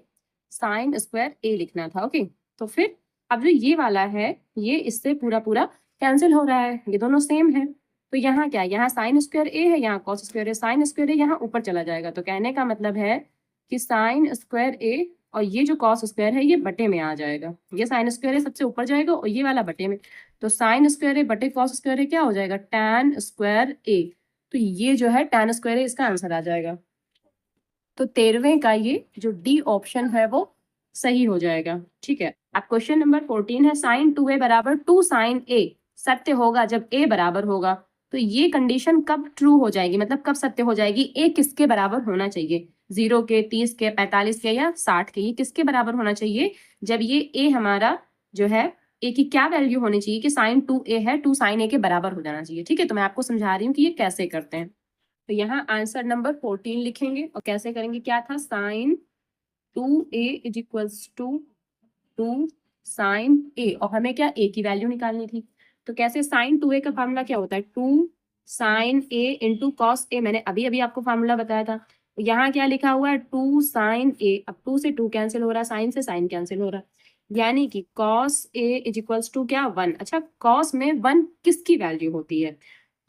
साइन स्क्वायर ए लिखना था। ओके, तो फिर अब जो ये वाला है ये इससे पूरा पूरा कैंसिल हो रहा है, ये दोनों सेम है, तो यहाँ क्या, यहाँ साइन स्क्वायर ए है, यहाँ कॉस स्क्वायर ए, साइन स्क्वायर ए यहाँ ऊपर चला जाएगा, तो कहने का मतलब है कि साइन स्क्वायर ए और ये जो कॉस स्क्वायर है ये बटे में आ जाएगा, ये साइन स्क्वायर ए सबसे ऊपर जाएगा और ये वाला बटे में, तो साइन स्क्वायर ए बटे कॉस स्क्वायर ए क्या हो जाएगा, टैन स्क्वायर ए। तो ये जो है टैन स्क्वायर ए इसका आंसर आ जाएगा। तो 13वें का ये जो डी ऑप्शन है वो सही हो जाएगा। ठीक है, अब क्वेश्चन नंबर 14 है साइन 2a बराबर 2 साइन a सत्य होगा जब a बराबर होगा। तो ये कंडीशन कब ट्रू हो जाएगी, मतलब कब सत्य हो जाएगी, a किसके बराबर होना चाहिए, 0 के, 30 के, 45 के या 60 के, ये किसके बराबर होना चाहिए, जब ये a हमारा जो है a की क्या वैल्यू होनी चाहिए कि साइन 2a है 2 साइन a के बराबर हो जाना चाहिए। ठीक है, तो मैं आपको समझा रही हूँ कि ये कैसे करते हैं। तो यहाँ आंसर नंबर 14 लिखेंगे और कैसे करेंगे, क्या था sine 2a is equals to 2 sine a, और हमें क्या a की वैल्यू निकालनी थी, तो कैसे साइन 2a का फार्मूला क्या होता है 2 sine a into cos a, मैंने अभी अभी आपको फार्मूला बताया था। यहाँ क्या लिखा हुआ है 2 साइन a, अब 2 से 2 कैंसिल हो रहा है, साइन से साइन कैंसिल हो रहा है, यानी कि cos a is equals to क्या 1। अच्छा कॉस में 1 किसकी वैल्यू होती है,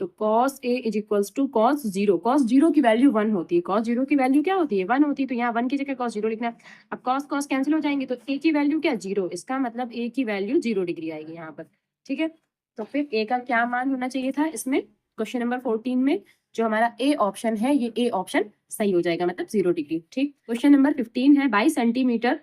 तो cos a is equals to cos 0, cos 0 की वैल्यू 1 होती है, cos 0 की वैल्यू क्या होती है 1 होती है, तो यहाँ 1 की जगह cos 0 लिखना है। अब cos cos कैंसिल हो जाएंगे, तो a की वैल्यू क्या 0, इसका मतलब a की वैल्यू 0 डिग्री आएगी यहाँ पर। ठीक है, तो फिर a का क्या मान होना चाहिए था इसमें, क्वेश्चन नंबर 14 में जो हमारा a ऑप्शन है ये a ऑप्शन सही हो जाएगा, मतलब 0 डिग्री। ठीक, क्वेश्चन नंबर 15 है 22 सेंटीमीटर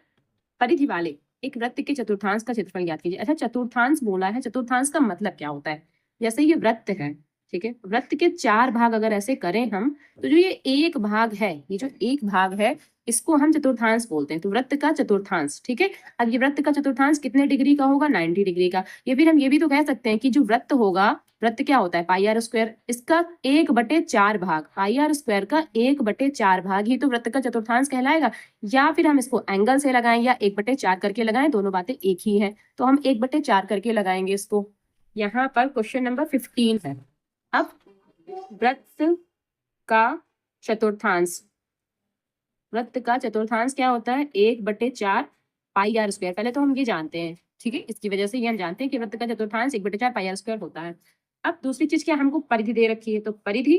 परिधि वाले एक वृत्त के चतुर्थांश का क्षेत्रफल ज्ञात कीजिए। अच्छा चतुर्थांश बोला है, चतुर्थांश का मतलब क्या होता है, जैसे ये वृत्त है, ठीक है, वृत्त के 4 भाग अगर ऐसे करें हम, तो जो ये एक भाग है, ये जो एक भाग है इसको हम चतुर्थांश बोलते हैं, तो वृत्त का चतुर्थांश। ठीक है, अब ये वृत्त का चतुर्थांश कितने डिग्री का होगा 90 डिग्री का। ये फिर हम ये भी तो कह सकते हैं कि जो वृत्त होगा, वृत्त क्या होता है पाई आर स्क्वायर, इसका 1/4 भाग, पाई आर स्क्वायर का 1/4 भाग ही तो वृत्त का चतुर्थांश कहलाएगा। या फिर हम इसको एंगल से लगाएं या 1/4 करके लगाएं, दोनों बातें एक ही है, तो हम 1/4 करके लगाएंगे इसको। यहाँ पर क्वेश्चन नंबर 15 है, अब वृत्त का चतुर्थांश, वृत्त का चतुर्थांश क्या होता है 1/4 पाई आर स्क्वायर, पहले तो हम ये जानते हैं, ठीक है, इसकी वजह से ये हम जानते हैं कि वृत्त का चतुर्थांश 1/4 पाई आर स्क्वायर होता है। अब दूसरी चीज क्या, हमको परिधि दे रखी है, तो परिधि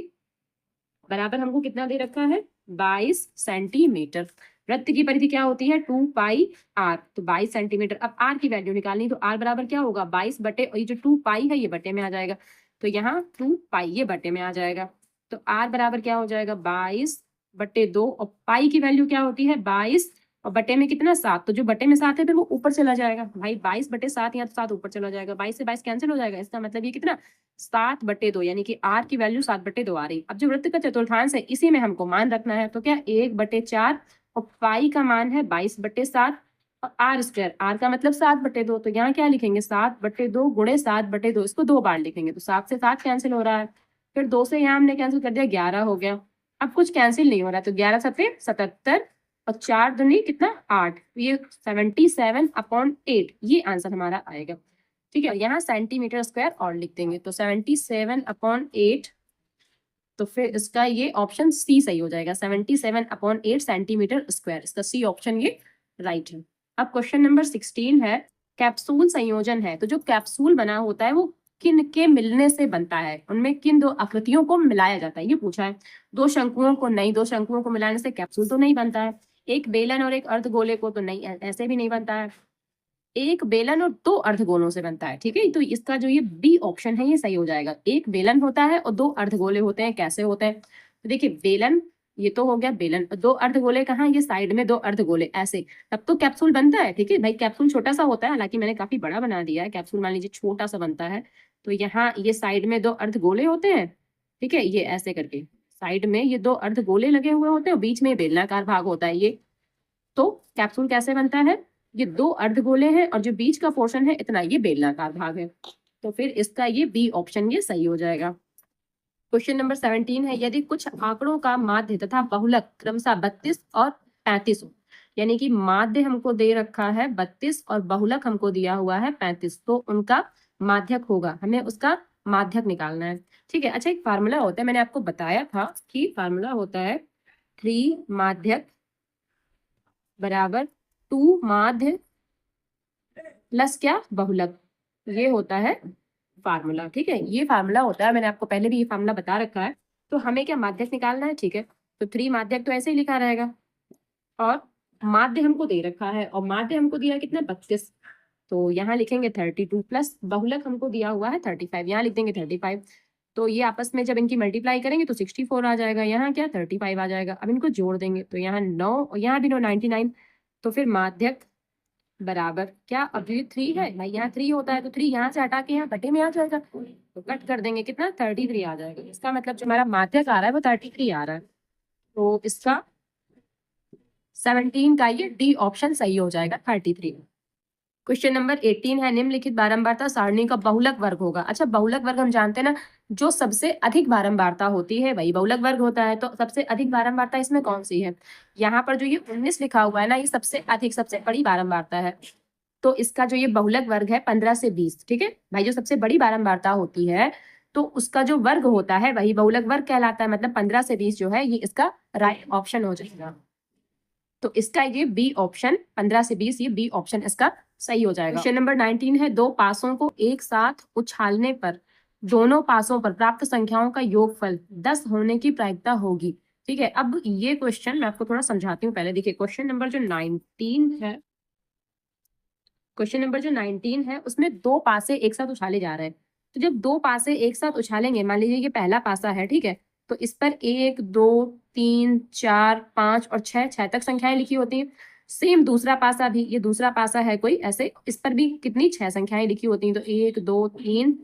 बराबर हमको कितना दे रखा है 22 सेंटीमीटर। वृत्त की परिधि क्या होती है 2 पाई आर, तो 22 सेंटीमीटर। अब आर की वैल्यू निकालनी, तो आर बराबर क्या होगा 22 बटे, और ये जो 2 पाई है ये बटे में आ जाएगा, तो यहाँ 2 पाई ये बटे में आ जाएगा, तो आर बराबर क्या हो जाएगा 22/2, और पाई की वैल्यू क्या होती है 22 और बटे में कितना 7, तो जो बटे में 7 है फिर वो ऊपर चला जाएगा भाई, 22/7 यहाँ तो 7 ऊपर चला जाएगा, 22 से 22 कैंसिल हो जाएगा, इसका मतलब ये कितना 7/2, यानी कि आर की वैल्यू 7/2 आ रही। अब जो वृत्त का चतुर्थांश है इसी में हमको मान रखना है, तो क्या 1/4 और पाई का मान है 22/7 और आर स्क्वायर, आर का मतलब 7/2, तो यहाँ क्या लिखेंगे 7/2 गुणे 7/2, इसको 2 बार लिखेंगे, तो 7 से 7 कैंसिल हो रहा है, फिर 2 से यहाँ हमने कैंसिल कर दिया 11 हो गया। अब कुछ कैंसिल नहीं हो रहा, तो 11 7 77 और 4 दूनी कितना 8, ये 77/8 ये आंसर हमारा आएगा। ठीक है, यहाँ सेंटीमीटर स्क्वायर और लिख देंगे, तो 77/8, तो फिर इसका ये ऑप्शन सी सही हो जाएगा, 77/8 सेंटीमीटर स्क्वायर, इसका सी ऑप्शन ये राइट है। अब क्वेश्चन नंबर 16 है कैप्सूल संयोजन है, तो जो कैप्सूल बना होता है वो किन के मिलने से बनता है, उनमें किन दो आकृतियों को मिलाया जाता है, ये पूछा है। दो शंकुओं को नहीं, दो शंकुओं को मिलाने से कैप्सूल तो नहीं बनता है, एक बेलन और एक अर्धगोले को तो नहीं, ऐसे भी नहीं बनता है, एक बेलन और 2 अर्धगोलों से बनता है। ठीक है, तो इसका जो ये बी ऑप्शन है ये सही हो जाएगा, एक बेलन होता है और 2 अर्धगोले होते हैं, कैसे होते हैं, तो देखिए बेलन ये तो हो गया बेलन, 2 अर्धगोले कहाँ, ये साइड में 2 अर्धगोले ऐसे, तब तो कैप्सूल बनता है। ठीक है भाई, कैप्सूल छोटा सा होता है, हालांकि मैंने काफी बड़ा बना दिया है, कैप्सूल मान लीजिए छोटा सा बनता है, तो यहाँ ये साइड में 2 अर्धगोले होते हैं, ठीक है, ये ऐसे करके साइड में ये 2 अर्धगोले लगे हुए होते हैं और बीच में बेलनाकार भाग होता है ये, तो कैप्सूल कैसे बनता है, ये 2 अर्धगोले हैं और जो बीच का पोर्शन है इतना, ये बेलनाकार भाग है। तो फिर इसका ये बी ऑप्शन ये सही हो जाएगा। क्वेश्चन नंबर 17 है, यदि कुछ आंकड़ों का माध्य तथा बहुलक क्रमशः 32 और 35 हो, यानी कि माध्य हमको दे रखा है 32 और बहुलक हमको दिया हुआ है 35, तो उनका माध्यक होगा, हमें उसका माध्यक निकालना है। ठीक है, अच्छा एक फार्मूला होता है, मैंने आपको बताया था कि फार्मूला होता है 3 माध्यक बराबर 2 माध्य प्लस क्या बहुलक, ये होता है फार्मूला। ठीक है, ये फार्मूला होता है, मैंने आपको पहले भी ये फार्मूला बता रखा है। तो हमें क्या माध्यक निकालना है। ठीक है, तो 3 माध्यक तो ऐसे ही लिखा रहेगा और माध्य हमको दे रखा है और माध्य हमको दिया कितना 32, तो यहाँ लिखेंगे 32 प्लस बहुलक हमको दिया हुआ है 35, यहाँ लिख देंगे 35। तो ये आपस में जब इनकी मल्टीप्लाई करेंगे तो 64 आ जाएगा, यहाँ क्या 35 आ जाएगा। अब इनको जोड़ देंगे तो यहाँ 9 और यहाँ भी 9, 99। तो फिर माध्यक बराबर क्या, अब ये 3 है भाई, यहाँ 3 होता है तो 3 यहाँ से हटा के यहाँ बटे में आ जाएगा, तो कट कर देंगे, कितना 33 आ जाएगा। इसका मतलब जो हमारा माध्यक आ रहा है वो 33 आ रहा है, तो इसका 17 का ये डी ऑप्शन सही हो जाएगा, 33। क्वेश्चन नंबर 18 है, निम्नलिखित बारंबारता सारणी का बहुलक वर्ग होगा। अच्छा, बहुलक वर्ग हम जानते हैं ना, जो सबसे अधिक बारंबारता होती है वही बहुलक वर्ग होता है। तो सबसे अधिक बारंबारता इसमें कौन सी है, यहाँ पर जो ये 19 लिखा हुआ है ना, ये सबसे अधिक सबसे बड़ी बारंबारता है। तो इसका जो ये बहुलक वर्ग है 15 से 20। ठीक है भाई, जो सबसे बड़ी बारंबारता होती है तो उसका जो वर्ग होता है वही बहुलक वर्ग कहलाता है, मतलब 15 से 20 जो है ये इसका राइट ऑप्शन हो जाएगा। तो इसका ये बी ऑप्शन 15 से 20, ये बी ऑप्शन इसका सही हो जाएगा। क्वेश्चन नंबर 19 है, दो पासों को एक साथ उछालने पर दोनों पासों पर प्राप्त संख्याओं का योगफल 10 होने की प्रायिकता होगी। ठीक है, अब ये क्वेश्चन मैं आपको थोड़ा समझाती हूँ। पहले देखिए, क्वेश्चन नंबर जो 19 है उसमें दो पासे एक साथ उछाले जा रहे हैं। तो जब दो पासे एक साथ उछालेंगे, मान लीजिए ये पहला पासा है, ठीक है, तो इस पर 1 2 3 4 5 और 6 तक संख्याएं लिखी होती हैं। सेम दूसरा पासा भी, ये दूसरा पासा है कोई ऐसे, इस पर भी कितनी 6 संख्याएं लिखी होती हैं। तो 1 2 3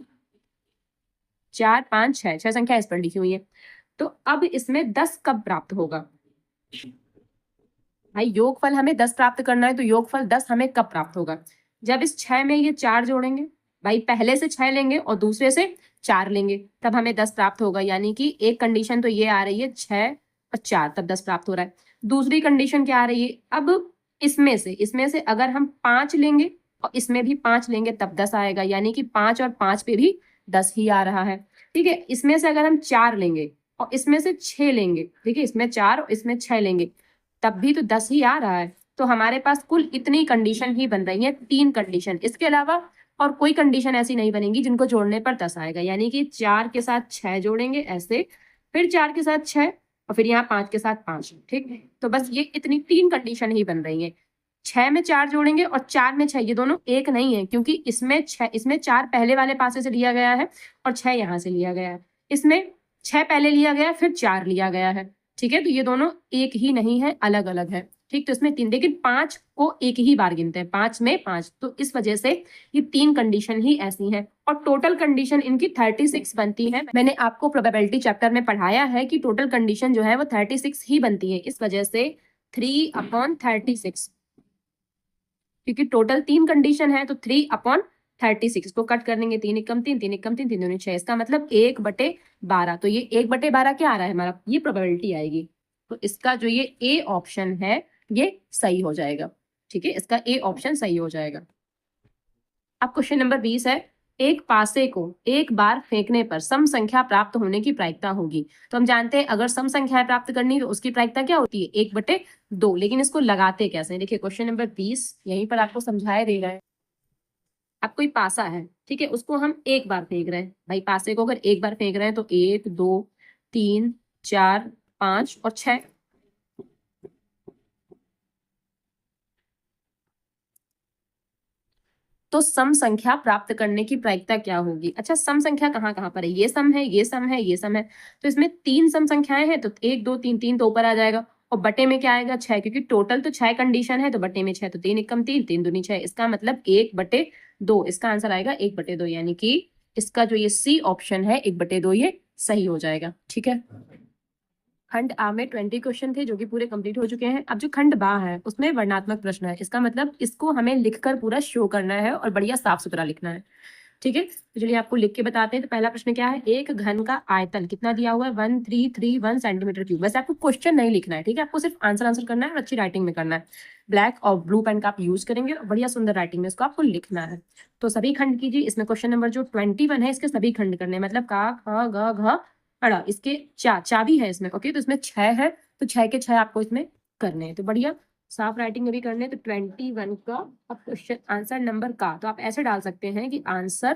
4 5 6 संख्या इस पर लिखी हुई है। तो अब इसमें 10 कब प्राप्त होगा भाई, योगफल हमें 10 प्राप्त करना है, तो योगफल 10 हमें कब प्राप्त होगा, जब इस 6 में ये 4 जोड़ेंगे भाई, पहले से 6 लेंगे और दूसरे से 4 लेंगे, तब हमें 10 प्राप्त होगा। यानी कि एक कंडीशन तो ये आ रही है 6 और 4, तब 10 प्राप्त हो रहा है। दूसरी कंडीशन क्या आ रही है, अब इसमें से अगर हम 5 लेंगे और इसमें भी 5 लेंगे तब 10 आएगा, यानी कि 5 और 5 पे भी 10 ही आ रहा है। ठीक है, इसमें से अगर हम 4 लेंगे और इसमें से 6 लेंगे, ठीक है, इसमें 4 और इसमें 6 लेंगे तब भी तो 10 ही आ रहा है। तो हमारे पास कुल इतनी कंडीशन ही बन रही है, 3 कंडीशन, इसके अलावा और कोई कंडीशन ऐसी नहीं बनेगी जिनको जोड़ने पर 10 आएगा। यानी कि 4 के साथ 6 जोड़ेंगे ऐसे, फिर 4 के साथ 6 और फिर यहाँ 5 के साथ 5। ठीक, तो बस ये इतनी 3 कंडीशन ही बन रही है। 6 में 4 जोड़ेंगे और 4 में 6, ये दोनों एक नहीं है, क्योंकि इसमें 4 पहले वाले पासे से लिया गया है और 6 यहाँ से लिया गया है। इसमें 6 पहले लिया गया फिर 4 लिया गया है। ठीक है, तो ये दोनों एक ही नहीं है, अलग अलग है। ठीक, तो इसमें 3, लेकिन 5 को एक ही बार गिनते हैं, 5 में 5, तो इस वजह से ये 3 कंडीशन ही ऐसी हैं और टोटल कंडीशन इनकी 36 बनती है। मैंने आपको प्रोबेबिलिटी चैप्टर में पढ़ाया है कि टोटल कंडीशन जो है वो 36 ही बनती है, इस वजह से 3/36, क्योंकि टोटल 3 कंडीशन है तो 3/36 को कट कर देंगे, 3 एकम 3, 3 एकम 3, 3 दूनी 6, इसका मतलब 1/12। तो ये 1/12 क्या आ रहा है हमारा, ये प्रोबेबिलिटी आएगी। तो इसका जो ये ए ऑप्शन है ये सही हो जाएगा। ठीक है, इसका ए ऑप्शन सही हो जाएगा। अब क्वेश्चन नंबर 20 है, एक पासे को एक बार फेंकने पर सम संख्या प्राप्त होने की प्रायिकता होगी। तो हम जानते हैं अगर सम संख्या प्राप्त करनी तो उसकी प्रायिकता क्या होती है, 1/2। लेकिन इसको लगाते कैसे, देखिए क्वेश्चन नंबर 20 यहीं पर आपको समझाया दे रहा है। अब कोई पासा है, ठीक है, उसको हम एक बार फेंक रहे हैं भाई, पासे को अगर एक बार फेंक रहे हैं तो 1 2 3 4 5 और 6। तो सम संख्या प्राप्त करने की प्रायिकता क्या होगी। अच्छा, सम संख्या कहाँ कहाँ पर है, ये सम है, ये सम है, ये सम है, तो इसमें 3 सम संख्याएं हैं, तो 1 2 3, 3 तो ऊपर आ जाएगा और बटे में क्या आएगा 6, क्योंकि टोटल तो 6 कंडीशन है, तो बटे में 6, तो 3 एकम 3, 3 दूनी 6, इसका मतलब 1/2, इसका आंसर आएगा 1/2, यानी कि इसका जो ये सी ऑप्शन है 1/2 ये सही हो जाएगा। ठीक है, खंड आ में 20 क्वेश्चन थे जो कि पूरे कंप्लीट हो चुके हैं। अब जो खंड बा है उसमें वर्णात्मक प्रश्न है, इसका मतलब इसको हमें लिखकर पूरा शो करना है और बढ़िया साफ सुथरा लिखना है। ठीक है, तो चलिए आपको लिख के बताते हैं। तो पहला प्रश्न क्या है, एक घन का आयतन कितना दिया हुआ है 1331 सेंटीमीटर क्यूब। वैसे आपको क्वेश्चन नहीं लिखना है, ठीक है, आपको सिर्फ आंसर करना है और अच्छी राइटिंग में करना है। ब्लैक और ब्लू पेन का आप यूज करेंगे और बढ़िया सुंदर राइटिंग में इसको आपको लिखना है। तो सभी खंड कीजिए। इसमें क्वेश्चन नंबर जो 21 है इसके सभी खंड करने हैं, मतलब का ख ग घ अड़ा, इसके चा भी है इसमें। ओके, तो इसमें 6 है, तो 6 के 6 आपको इसमें करने हैं। तो बढ़िया साफ राइटिंग में भी करने हैं। तो 21 का अब क्वेश्चन आंसर नंबर का, तो आप ऐसे डाल सकते हैं कि आंसर,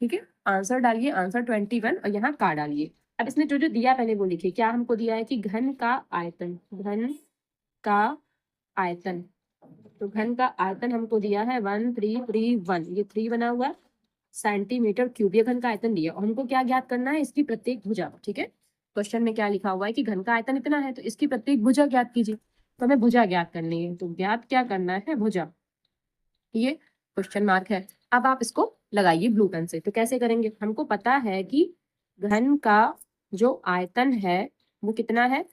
ठीक है, आंसर डालिए आंसर 21 और यहाँ का डालिए। अब इसने जो जो दिया पहले वो लिखिए। क्या हमको दिया है कि घन का आयतन, घन का आयतन, तो घन का आयतन हमको दिया है 1331, ये 3 बना हुआ है सेंटीमीटर क्यूब, ये घन का आयतन दिया। और हमको क्या ज्ञात करना है, इसकी प्रत्येक भुजा। ठीक है, क्वेश्चन में क्या लिखा हुआ है कि घन का आयतन इतना है, तो इसकी प्रत्येक भुजा ज्ञात कीजिए। तो हमें भुजा ज्ञात करनी है, तो ज्ञात क्या करना है, भुजा, ये क्वेश्चन मार्क है। अब आप इसको लगाइए ब्लू पेन से। तो कैसे करेंगे, हमको पता है कि घन का जो आयतन है वो कितना है,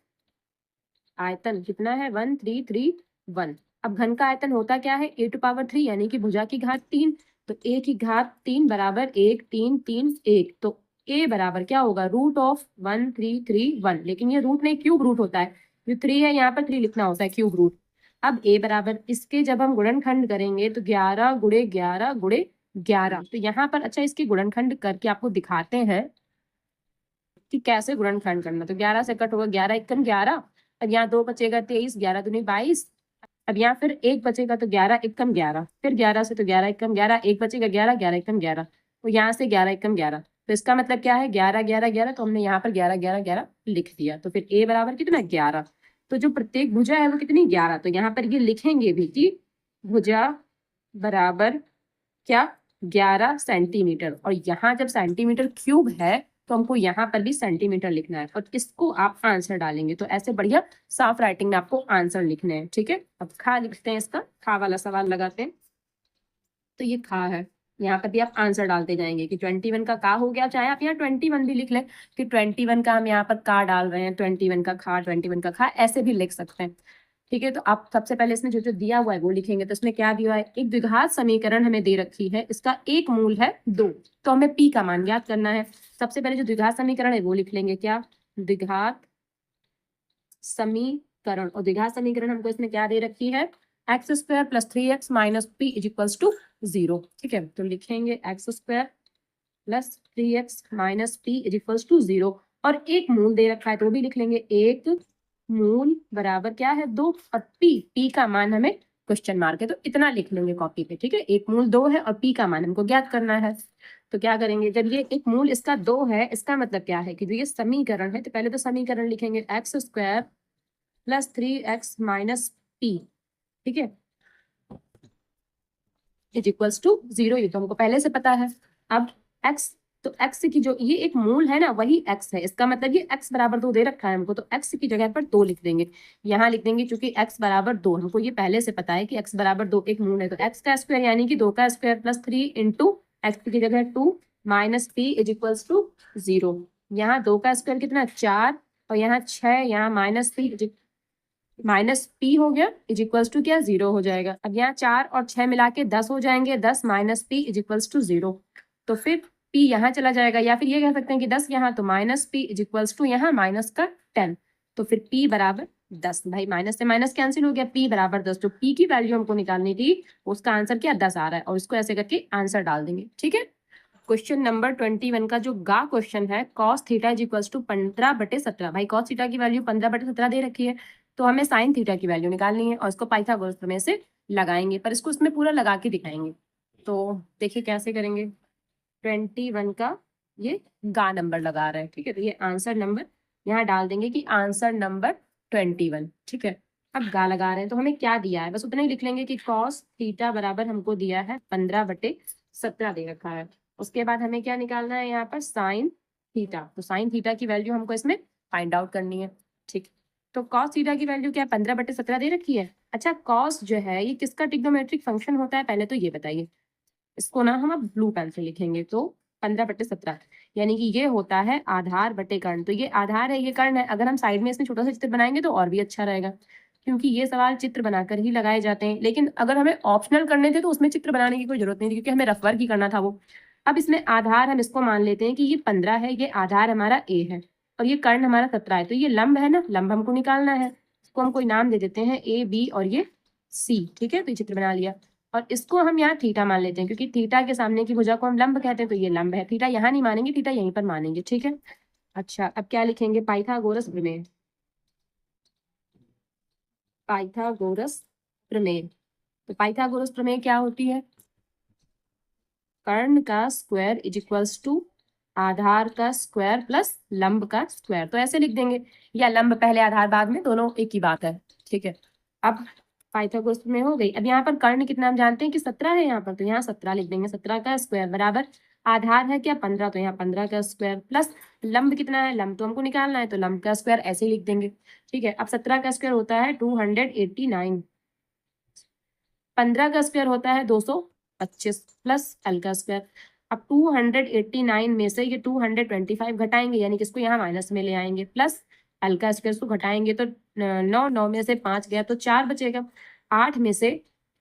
आयतन कितना है 1331। अब घन का आयतन होता क्या है, a⁻3 यानी कि भुजा की घात 3। तो a की घात 3 बराबर 1 3 3 1, तो a बराबर क्या होगा, √1331। लेकिन ये रूट नहीं, क्यूब रूट होता है, जो 3 है यहाँ पर 3 लिखना होता है, क्यूब रूट। अब a बराबर, इसके जब हम गुणनखंड करेंगे तो 11 गुणे 11 गुणे 11। तो यहाँ पर अच्छा इसके गुणनखंड करके आपको दिखाते हैं कि कैसे गुणनखंड करना। तो 11 से कट होगा 11 एकम 11, अब यहाँ 2 बचेगा 23, 11 दूनी 22। अब यहाँ फिर 1 बचेगा तो 11 एकम 11, फिर 11 से तो 11 एकम 11, 1 बचेगा 11, 11 एकम 11, तो यहाँ से 11 एकम 11। तो इसका मतलब क्या है 11 11 11, तो हमने यहाँ पर 11 11 11 लिख दिया। तो फिर a बराबर कितना 11। तो जो प्रत्येक भुजा है वो कितनी 11। तो यहाँ पर ये लिखेंगे भी कि भुजा बराबर क्या 11 सेंटीमीटर। और यहाँ जब सेंटीमीटर क्यूब है तो हमको यहाँ पर भी सेंटीमीटर लिखना है और इसको आप आंसर डालेंगे। तो ऐसे बढ़िया साफ राइटिंग में आपको आंसर लिखने हैं। ठीक है, अब खा लिखते हैं, इसका खा वाला सवाल लगाते हैं। तो ये खा है, यहाँ पर भी आप आंसर डालते जाएंगे कि 21 का का हो गया, चाहे आप यहाँ 21 भी लिख लें कि 21 का हम यहाँ पर का डाल रहे हैं, 21 का खा, 21 का खा, ऐसे भी लिख सकते हैं। ठीक है, तो आप सबसे पहले इसमें जो जो दिया हुआ है वो लिखेंगे। तो इसमें क्या दिया है, एक द्विघात समीकरण हमें दे रखी है, इसका एक मूल है 2, तो हमें p का मान ज्ञात करना है। सबसे पहले जो द्विघात समीकरण है वो लिख लेंगे, क्या द्विघात समीकरण। और द्विघात समीकरण हमको इसमें क्या दे रखी है, x² + 3x - p = 0। ठीक है, तो लिखेंगे x² + 3x - p = 0। और एक मूल दे रखा है तो भी लिख लेंगे, एक मूल बराबर क्या है 2, और p का मान हमें क्वेश्चन मार्क है तो इतना लिख लेंगे कॉपी पे। ठीक है, एक मूल 2 है और p का मान हमको ज्ञात करना है। तो क्या करेंगे, जब ये एक मूल इसका 2 है, इसका मतलब क्या है कि जो ये समीकरण है, तो पहले तो समीकरण लिखेंगे x² + 3x - p, ठीक है, = 0। ये तो हमको पहले से पता है। अब x, तो x की जो ये एक मूल है ना वही x है, इसका मतलब ये x बराबर 2 दे रखा है हमको, तो x की जगह पर 2 लिख देंगे। यहाँ लिख देंगे क्योंकि x बराबर 2, हमको ये पहले से पता है कि x बराबर 2 एक मूल है, तो x का स्क्वायर यानी कि 2 का स्क्वायर + 3 × x की जगह 2 - p = 0। यहाँ 2 का स्क्वायर कितना 4, और यहाँ 6, यहाँ -p हो गया = क्या 0 हो जाएगा। अब यहाँ 4 और 6 मिला के 10 हो जाएंगे, 10 - p = 0। तो फिर p यहाँ चला जाएगा, या फिर ये कह सकते हैं कि 10 यहाँ, तो -p = यहाँ -10। तो फिर p बराबर 10, भाई माइनस से माइनस कैंसिल हो गया, p बराबर 10। जो p की वैल्यू हमको निकालनी थी उसका आंसर क्या 10 आ रहा है, और इसको ऐसे करके आंसर डाल देंगे। ठीक है, क्वेश्चन नंबर 21 का जो गा क्वेश्चन है, cos थीटा = 15/17। भाई cos थीटा की वैल्यू 15/17 दे रखी है, तो हमें sin थीटा की वैल्यू निकालनी है और इसको पाइथागोरस प्रमेय से लगाएंगे, पर इसको इसमें पूरा लगा के दिखाएंगे। तो देखिए कैसे करेंगे। 21 का ये गा नंबर लगा रहे हैं, ठीक है, तो ये आंसर नंबर यहाँ डाल देंगे कि आंसर नंबर 21। ठीक है, अब गा लगा रहे हैं तो हमें क्या दिया है, बस उतना ही लिख लेंगे कि cos थीटा बराबर हमको दिया है 15/17 दे रखा है। उसके बाद हमें क्या निकालना है यहाँ पर साइन थीटा, तो साइन थीटा की वैल्यू हमको इसमें फाइंड आउट करनी है। ठीक, तो कॉस थीटा की वैल्यू क्या 15/17 दे रखी है। अच्छा, कॉस जो है ये किसका ट्रिग्नोमेट्रिक फंक्शन होता है, पहले तो ये बताइए। इसको ना हम अब ब्लू पेन से लिखेंगे, तो 15/17 यानी कि ये होता है आधार बटे कर्ण। तो ये आधार है, ये कर्ण है। अगर हम साइड में इसमें छोटा सा चित्र बनाएंगे तो और भी अच्छा रहेगा, क्योंकि ये सवाल चित्र बनाकर ही लगाए जाते हैं। लेकिन अगर हमें ऑप्शनल करने थे तो उसमें चित्र बनाने की कोई जरूरत नहीं थी, क्योंकि हमें रफ वर्क ही करना था वो। अब इसमें आधार हम इसको मान लेते हैं कि ये 15 है, ये आधार हमारा ए है और ये कर्ण हमारा 17 है, तो ये लंब है ना, लंब हमको निकालना है। इसको हम कोई नाम दे देते हैं ए बी और ये सी, ठीक है। तो ये चित्र बना लिया और इसको हम यहाँ थीटा मान लेते हैं क्योंकि थीटा के सामने की भुजा को हम लंब कहते हैं, तो ये लंब है। थीटा यहाँ नहीं मानेंगे, थीटा यहीं पर मानेंगे, ठीक है। अच्छा, अब क्या लिखेंगे? पाइथागोरस प्रमेय। पाइथागोरस प्रमेय, तो पाइथागोरस प्रमेय क्या होती है? कर्ण का स्क्वायर इज इक्वल्स टू आधार का स्क्वायर प्लस लंब का स्क्वायर। तो ऐसे लिख देंगे, या लंब पहले आधार बाद में, दोनों एक ही बात है, ठीक है। अब पाइथागोरस में हो गई। अब यहाँ पर कर्ण कितना हम जानते हैं कि 17 है यहाँ पर, तो यहाँ 17 लिख देंगे। 17 का स्क्वायर बराबर आधार है क्या 15, तो यहाँ 15 का स्क्वायर प्लस लंब कितना है, लंब तो हमको निकालना है, तो लंब का स्क्वायर ऐसे ही लिख देंगे, ठीक है। अब 17 का स्क्वायर होता है 289, 15 का स्क्वायर होता है 225 प्लस एल का स्क्वायर। अब 289 में से ये 225 घटाएंगे, यानी कि इसको यहाँ माइनस में ले आएंगे, प्लस एल का स्क्वायर को घटाएंगे तो 9, 9 में से 5 गया तो 4 बचेगा, 8 में से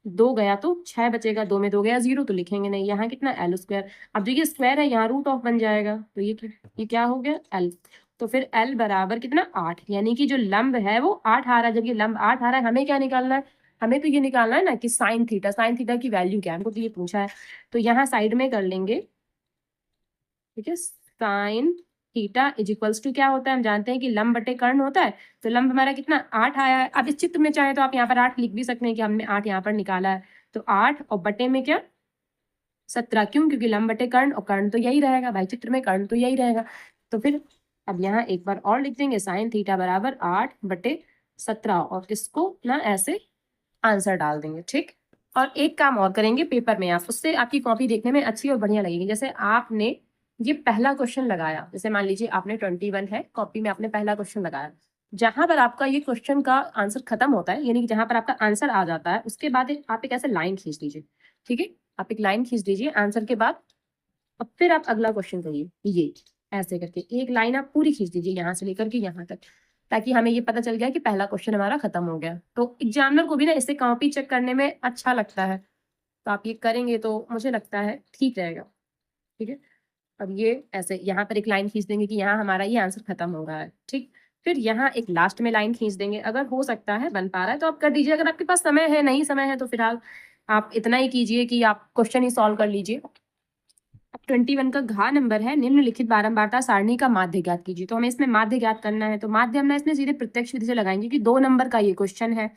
2 गया तो 6 बचेगा, 2 में 2 गया 0, तो लिखेंगे नहीं। यहाँ कितना एल स्क्वायर। अब जो ये स्क्वायर है यहाँ रूट ऑफ बन जाएगा, तो ये क्या हो गया एल। तो फिर एल बराबर कितना 8, यानी कि जो लंब है वो 8 आ रहा है। जब ये लंब 8 आ रहा है, हमें क्या निकालना है? हमें तो ये निकालना है ना कि साइन थीटा, साइन थीटा की वैल्यू क्या है, हमको तो ये पूछा है। तो यहाँ साइड में कर लेंगे, ठीक है। Sine theta is equals to क्या होता है, हम जानते हैं कि लंब बटे कर्ण होता है, तो लंब हमारा कितना 8 आया है। अब इस चित्र में चाहे तो आप यहाँ पर 8 लिख भी सकते हैं कि हमने 8 यहाँ पर निकाला है, तो 8 और बटे में क्या 17, क्यों? क्योंकि लंब बटे कर्ण, और कर्ण तो यही रहेगा भाई, चित्र में कर्ण तो यही रहेगा। तो फिर अब यहाँ एक बार और लिख देंगे, साइन थीटा बराबर 8/17, और इसको ना ऐसे आंसर डाल देंगे, ठीक। और एक काम और करेंगे पेपर में आप, उससे आपकी कॉपी देखने में अच्छी और बढ़िया लगेगी। जैसे आपने ये पहला क्वेश्चन लगाया, जैसे मान लीजिए आपने 21 है, कॉपी में आपने पहला क्वेश्चन लगाया, जहां पर आपका ये क्वेश्चन का आंसर खत्म होता है, यानी कि जहां पर आपका आंसर आ जाता है, उसके बाद आप एक ऐसे लाइन खींच लीजिए, ठीक है। आप एक लाइन खींच दीजिए आंसर के बाद, और फिर आप अगला क्वेश्चन करिए, ये ऐसे करके एक लाइन आप पूरी खींच दीजिए यहाँ से लेकर के यहाँ तक, ताकि हमें ये पता चल गया कि पहला क्वेश्चन हमारा खत्म हो गया। तो एग्जामिनर को भी ना इससे कॉपी चेक करने में अच्छा लगता है, तो आप ये करेंगे तो मुझे लगता है ठीक रहेगा, ठीक है। अब ये ऐसे यहाँ पर एक लाइन खींच देंगे कि यहाँ हमारा ये आंसर खत्म हो रहा है, ठीक। फिर यहाँ एक लास्ट में लाइन खींच देंगे, अगर हो सकता है बन पा रहा है तो आप कर दीजिए, अगर आपके पास समय है, नहीं समय है तो फिलहाल आप इतना ही कीजिए कि आप क्वेश्चन ही सॉल्व कर लीजिए। अब 21 का घ नंबर है, निम्नलिखित बारंबारता सारणी का माध्य ज्ञात कीजिए। तो हमें इसमें माध्य ज्ञात करना है, तो माध्य हम ना इसमें सीधे प्रत्यक्ष विधि से लगाएंगे कि 2 नंबर का ये क्वेश्चन है,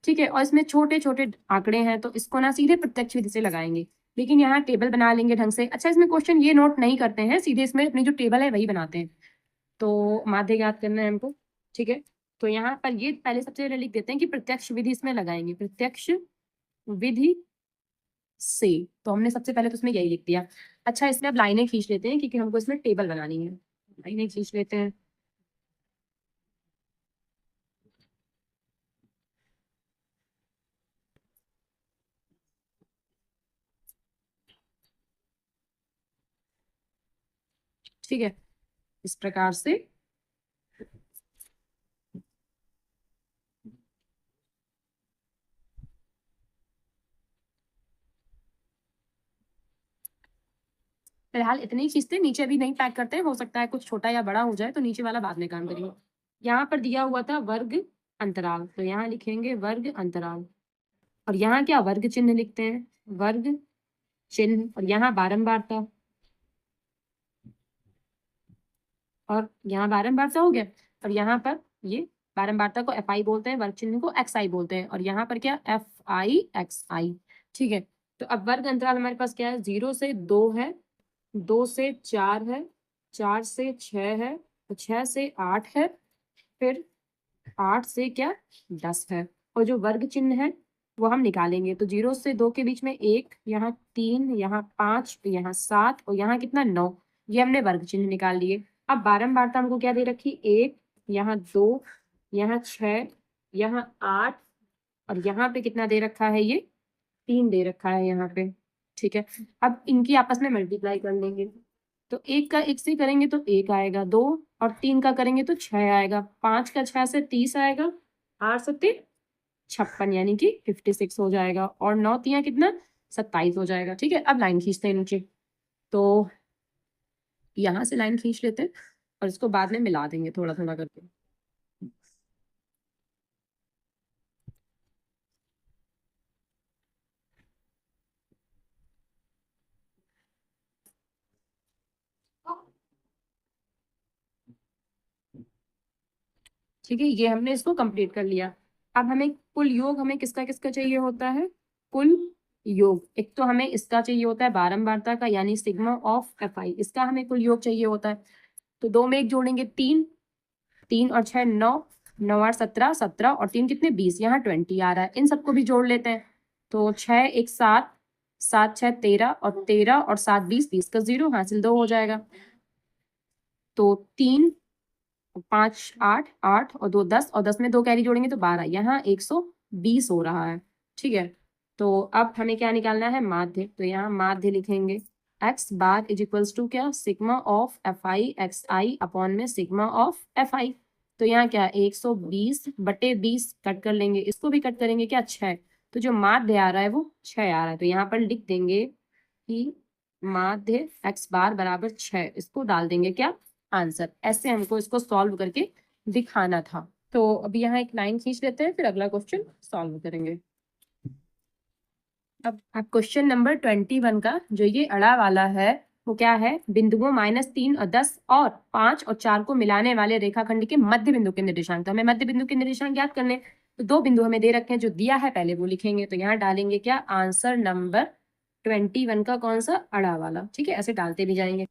ठीक है, और इसमें छोटे छोटे आंकड़े हैं, तो इसको ना सीधे प्रत्यक्ष विधि से लगाएंगे। लेकिन यहाँ टेबल बना लेंगे ढंग से। अच्छा, इसमें क्वेश्चन ये नोट नहीं करते हैं, सीधे इसमें अपनी जो टेबल है वही बनाते हैं। तो माध्य ज्ञात करना है हमको, ठीक है। तो यहाँ पर ये पहले सबसे पहले लिख देते हैं कि प्रत्यक्ष विधि इसमें लगाएंगे, प्रत्यक्ष विधि से। तो हमने सबसे पहले तो उसमें यही लिख दिया। अच्छा, इसमें अब लाइनें खींच लेते हैं क्योंकि हमको इसमें टेबल बनानी है, लाइनें खींच लेते हैं। ठीक है, इस प्रकार से फिलहाल इतने ही खींचते हैं, नीचे अभी नहीं पैक करते हैं, हो सकता है कुछ छोटा या बड़ा हो जाए तो नीचे वाला बाद में काम करेंगे। यहाँ पर दिया हुआ था वर्ग अंतराल, तो यहाँ लिखेंगे वर्ग अंतराल, और यहाँ क्या वर्ग चिन्ह लिखते हैं, वर्ग चिन्ह, और यहाँ बारंबारता, और यहाँ बारंबारता हो गया, और यहाँ पर ये बारंबारता को एफ आई बोलते हैं, वर्ग चिन्ह को एक्स आई बोलते हैं, और यहाँ पर क्या एफ आई एक्स आई, ठीक है। तो अब वर्ग अंतराल हमारे पास क्या है, 0 से 2 है, 2 से 4 है, 4 से 6 है, 6 से 8 है, फिर 8 से क्या 10 है, और जो वर्ग चिन्ह है वो हम निकालेंगे। तो 0 से 2 के बीच में 1, यहाँ 3, यहाँ 5, यहाँ 7, और यहाँ कितना 9, ये हमने वर्ग चिन्ह निकाल लिए। अब बारंबारता हमको क्या दे रखी, 1, यहाँ 2, यहाँ 6, यहाँ 8, और यहाँ पे कितना दे रखा है, ये 3 दे रखा है यहाँ पे, ठीक है। अब इनकी आपस में मल्टीप्लाई कर लेंगे, तो 1 का 1 से करेंगे तो 1 आएगा, 2 और 3 का करेंगे तो 6 आएगा, 5 का 6 से 30 आएगा, 8 से 56, यानी कि 56 हो जाएगा, और 9 तिया कितना 27 हो जाएगा, ठीक है। अब लाइन खींचते हैं नीचे, तो यहाँ से लाइन खींच लेते हैं और इसको बाद में मिला देंगे थोड़ा थोड़ा करके। ठीक है, ये हमने इसको कंप्लीट कर लिया। अब हमें कुल योग हमें किसका किसका चाहिए होता है? कुल योग एक तो हमें इसका चाहिए होता है बारंबारता का, यानी सिग्मा ऑफ एफ आई, इसका हमें कुल योग चाहिए होता है। तो 2 में 1 जोड़ेंगे 3, 3 और 6 9, 9 और 17, 17 और 3 कितने 20, यहाँ 20 आ रहा है। इन सबको भी जोड़ लेते हैं। तो 6 1 7, 7 6 13 और 13 और 7 20, 20 का 0 हासिल 2 हो जाएगा। तो 3 5 8, 8 और 2 10 और 10 में 2 कैरी जोड़ेंगे तो 12, यहाँ 120 हो रहा है। ठीक है, तो अब हमें क्या निकालना है? माध्य। तो यहाँ माध्य लिखेंगे x bar is equals to क्या? Sigma of F I X I upon में सिग्मा ऑफ एफ आई। तो यहाँ क्या 120 बटे 20 कट कर लेंगे, इसको भी कट करेंगे क्या 6। तो जो माध्य आ रहा है वो 6 आ रहा है। तो यहाँ पर लिख देंगे कि माध्य x बार बराबर 6, इसको डाल देंगे क्या आंसर। ऐसे हमको इसको सॉल्व करके दिखाना था। तो अभी यहाँ एक लाइन खींच लेते हैं, फिर अगला क्वेश्चन सॉल्व करेंगे। अब क्वेश्चन नंबर 21 का जो ये अड़ा वाला है वो क्या है? बिंदुओं -3 और 10 और 5 और 4 को मिलाने वाले रेखाखंड के मध्य बिंदु के निर्देशांक। तो हमें मध्य बिंदु के निर्देशांक ज्ञात करने। तो 2 बिंदु हमें दे रखे हैं, जो दिया है पहले वो लिखेंगे। तो यहाँ डालेंगे क्या आंसर नंबर 21 का, कौन सा? अड़ा वाला। ठीक है, ऐसे डालते भी जाएंगे।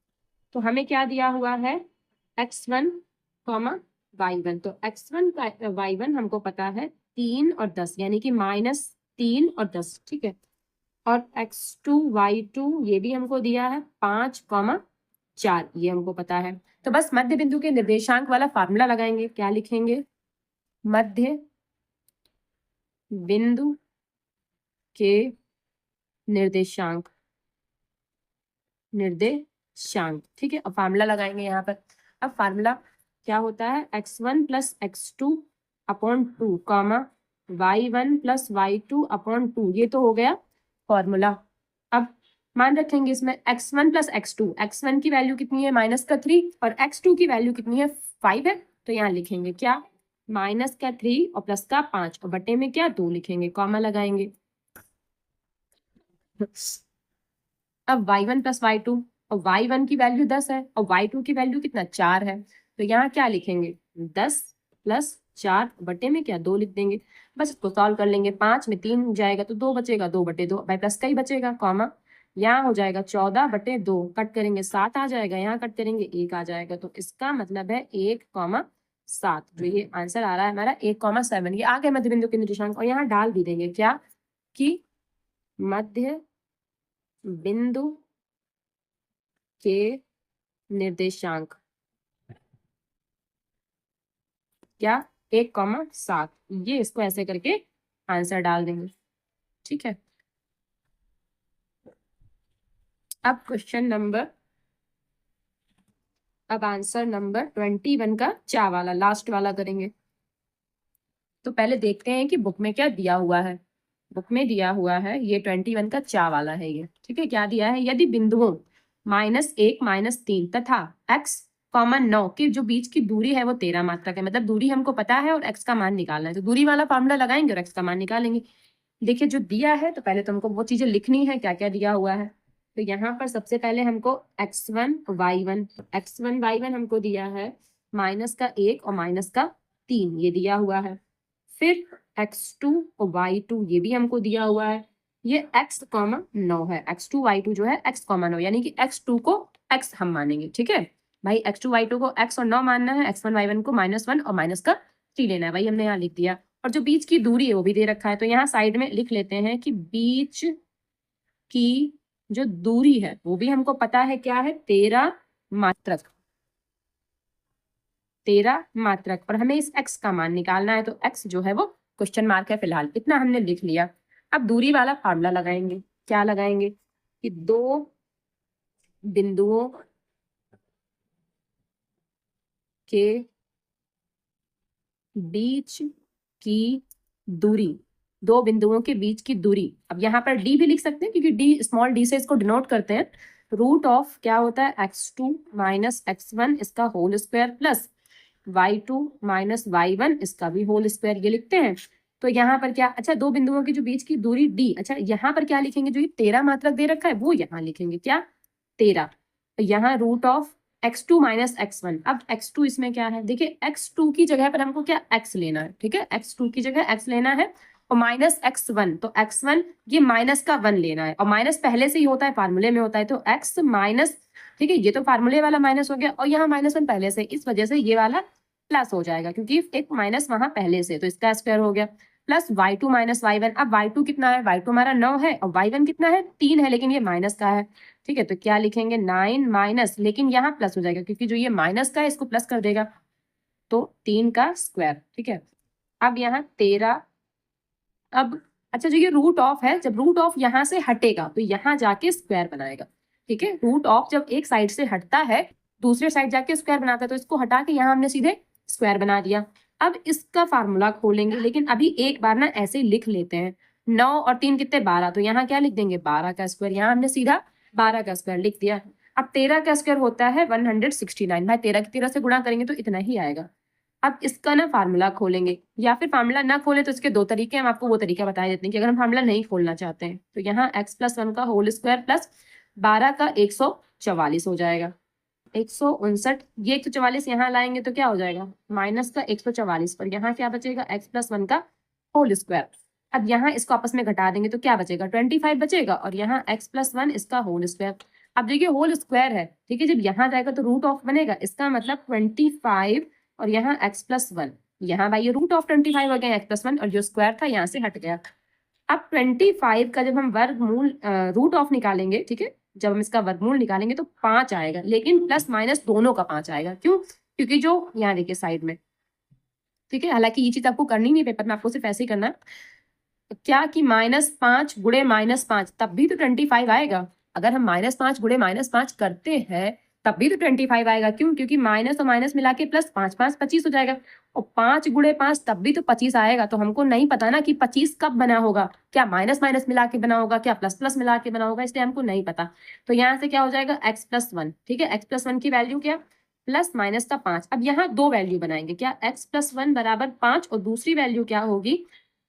तो हमें क्या दिया हुआ है? x1, y1। तो x1 का y1 हमको पता है 3 और 10, यानी कि -3 और 10। ठीक है, और x2 y2 ये भी हमको दिया है 5, 4, ये हमको पता है। तो बस मध्य बिंदु के निर्देशांक वाला फार्मूला लगाएंगे। क्या लिखेंगे? मध्य बिंदु के निर्देशांक, ठीक है, अब फार्मूला लगाएंगे यहाँ पर। अब फार्मूला क्या होता है? x1 plus x2 upon 2 comma y1 plus y2 upon 2, ये तो हो गया फॉर्मूला। अब मान रखेंगे इसमें x1 प्लस x2, x1 की वैल्यू कितनी है? -3 और x2 की वैल्यू कितनी है? 5 है। तो यहाँ लिखेंगे क्या -3 और प्लस का 5 और बटे में क्या 2 लिखेंगे, कॉमा लगाएंगे। अब y1 प्लस y2, और y1 की वैल्यू 10 है और y2 की वैल्यू कितना 4 है। तो यहाँ क्या लिखेंगे 10 प्लस 4 बटे में क्या 2 लिख देंगे। बस इसको सॉल्व कर लेंगे। 5 में 3 जाएगा तो 2 बचेगा, 2 बटे 2 भाई प्लस का ही बचेगा, कॉमा यहाँ हो जाएगा 14 बटे 2, कट करेंगे 7 आ जाएगा, यहाँ कट करेंगे 1 आ जाएगा। तो इसका मतलब है 1,7। जो ये आंसर आ रहा है हमारा 1,7, ये आ गए मध्य बिंदु के निर्देशांक। और यहाँ डाल भी देंगे क्या कि मध्य बिंदु के निर्देशांक क्या 1,7, ये इसको ऐसे करके आंसर डाल देंगे। ठीक है, अब क्वेश्चन नंबर, अब आंसर नंबर 21 का चा वाला लास्ट वाला करेंगे। तो पहले देखते हैं कि बुक में क्या दिया हुआ है। बुक में दिया हुआ है ये 21 का चा वाला है ये। ठीक है, क्या दिया है? यदि बिंदुओं -1 -3 तथा x, 9 के जो बीच की दूरी है वो 13 मात्रक है, मतलब दूरी हमको पता है और x का मान निकालना है। तो दूरी वाला फार्मूला लगाएंगे और x का मान निकालेंगे। देखिए जो दिया है तो पहले तो हमको वो चीजें लिखनी है क्या क्या दिया हुआ है। तो यहाँ पर सबसे पहले हमको x1 y1 हमको दिया है -1 और -3, ये दिया हुआ है। फिर x2 और y2 ये भी हमको दिया हुआ है। ये x, 9 है। x2 y2 जो है x, 9, यानी कि x2 को x हम मानेंगे। ठीक है भाई, x2 y2 को x और 9 मानना है, x1 y1 को -1 और -3 लेना है। भाई हमने यहाँ लिख दिया। और जो बीच की दूरी है वो भी दे रखा है। तो यहाँ साइड में लिख लेते हैं कि बीच की जो दूरी है वो भी हमको पता है क्या है 13 मात्रक, 13 मात्रक। और हमें इस x का मान निकालना है। तो x जो है वो क्वेश्चन मार्क है फिलहाल, इतना हमने लिख लिया। अब दूरी वाला फार्मूला लगाएंगे। क्या लगाएंगे कि 2 बिंदुओं के बीच की दूरी, 2 बिंदुओं के बीच की दूरी। अब यहाँ पर d भी लिख सकते हैं क्योंकि d, स्मॉल d से इसको डिनोट करते हैं। रूट ऑफ क्या होता है x2 माइनस x1 इसका whole square plus y2 minus y1 इसका भी होल स्क्वायर, ये लिखते हैं। तो यहाँ पर क्या, अच्छा दो बिंदुओं के जो बीच की दूरी d, अच्छा यहाँ पर क्या लिखेंगे, जो ये 13 मात्रक दे रखा है वो यहाँ लिखेंगे, क्या 13। तो यहाँ root of x2 minus x1, अब x2 इसमें क्या है, देखिए x2 की जगह पर हमको क्या x लेना है, ठीक है, x2 की जगह x लेना है और माइनस x1, तो x1 ये माइनस का 1 लेना है और माइनस पहले से ही होता है, फार्मूले में होता है, तो x माइनस, ठीक है, ये तो फार्मूले वाला माइनस हो गया और यहाँ -1 पहले से, इस वजह से ये वाला प्लस हो जाएगा क्योंकि एक माइनस वहां पहले से, तो इसका स्क्वायर हो गया प्लस y2 माइनस y1। अब y2 कितना है, y2 हमारा 9 है और y1 कितना है 3 है, लेकिन ये माइनस का है, ठीक है, तो क्या लिखेंगे 9 माइनस, लेकिन यहाँ प्लस हो जाएगा क्योंकि जो ये माइनस का है इसको प्लस कर देगा, तो 3 का स्क्वायर, ठीक है। अब यहाँ 13, अब अच्छा जो ये रूट ऑफ है, जब रूट ऑफ यहाँ से हटेगा तो यहाँ जाके स्क्वायर बनाएगा, ठीक है, रूट ऑफ जब एक साइड से हटता है दूसरे साइड जाके स्क्वायर बनाता है, तो इसको हटा के यहाँ हमने सीधे स्क्वायर बना दिया। अब इसका फार्मूला खोलेंगे, लेकिन अभी एक बार ना ऐसे ही लिख लेते हैं, 9 और 3 कितने 12, तो यहाँ क्या लिख देंगे 12 का स्क्वायर, यहाँ हमने सीधा 12 का स्क्वायर लिख दिया। अब 13 का स्क्वायर होता है 169, भाई 13 की 13 से गुणा करेंगे तो इतना ही आएगा। अब इसका ना फार्मूला खोलेंगे, या फिर फार्मूला ना खोले तो इसके दो तरीके हैं, हम आपको वो तरीका बता देते हैं कि अगर हम फार्मूला नहीं खोलना चाहते हैं तो यहाँ x+1 का होल स्क्वायर प्लस 12 का 144 हो जाएगा, 159, ये 144 यहाँ लाएंगे तो क्या हो जाएगा माइनस का 144, पर यहाँ क्या बचेगा x+1 का होल स्क्वायर। अब यहाँ इसको आपस में घटा देंगे तो क्या बचेगा 25 बचेगा और यहाँ x+1 इसका होल स्क्वायर। अब देखिए होल स्क्वायर है, ठीक है, जब यहाँ जाएगा तो रूट ऑफ बनेगा, इसका मतलब 25 और यहाँ x+1, यहाँ भाई ये रूट ऑफ 25 हो गया x+1 और जो स्क्वायर था यहाँ से हट गया। अब 25 का जब हम वर्गमूल रूट ऑफ निकालेंगे, ठीक है, जब हम इसका वर्गमूल निकालेंगे तो 5 आएगा, लेकिन प्लस माइनस दोनों का 5 आएगा, क्यों, क्योंकि जो यहाँ देखिए साइड में, ठीक है, हालांकि ये चीज आपको करनी नहीं पेपर में, आपको सिर्फ ऐसे ही करना है, क्या कि -5 गुणे -5 तब भी तो 25 आएगा, अगर हम -5 गुणे -5 करते हैं तब भी तो 25 आएगा, क्यों, क्योंकि माइनस और माइनस मिला के प्लस 5 5 25 हो जाएगा और 5 गुणे 5 तब भी तो 25 आएगा। तो हमको नहीं पता ना कि 25 कब बना होगा, क्या माइनस माइनस मिला के बना होगा, क्या प्लस प्लस मिला के बना होगा, इसलिए हमको नहीं पता। तो यहाँ से क्या हो जाएगा x+1, ठीक है, x+1 की वैल्यू क्या प्लस माइनस का 5। अब यहाँ दो वैल्यू बनाएंगे, क्या x+1 बराबर 5 और दूसरी वैल्यू क्या होगी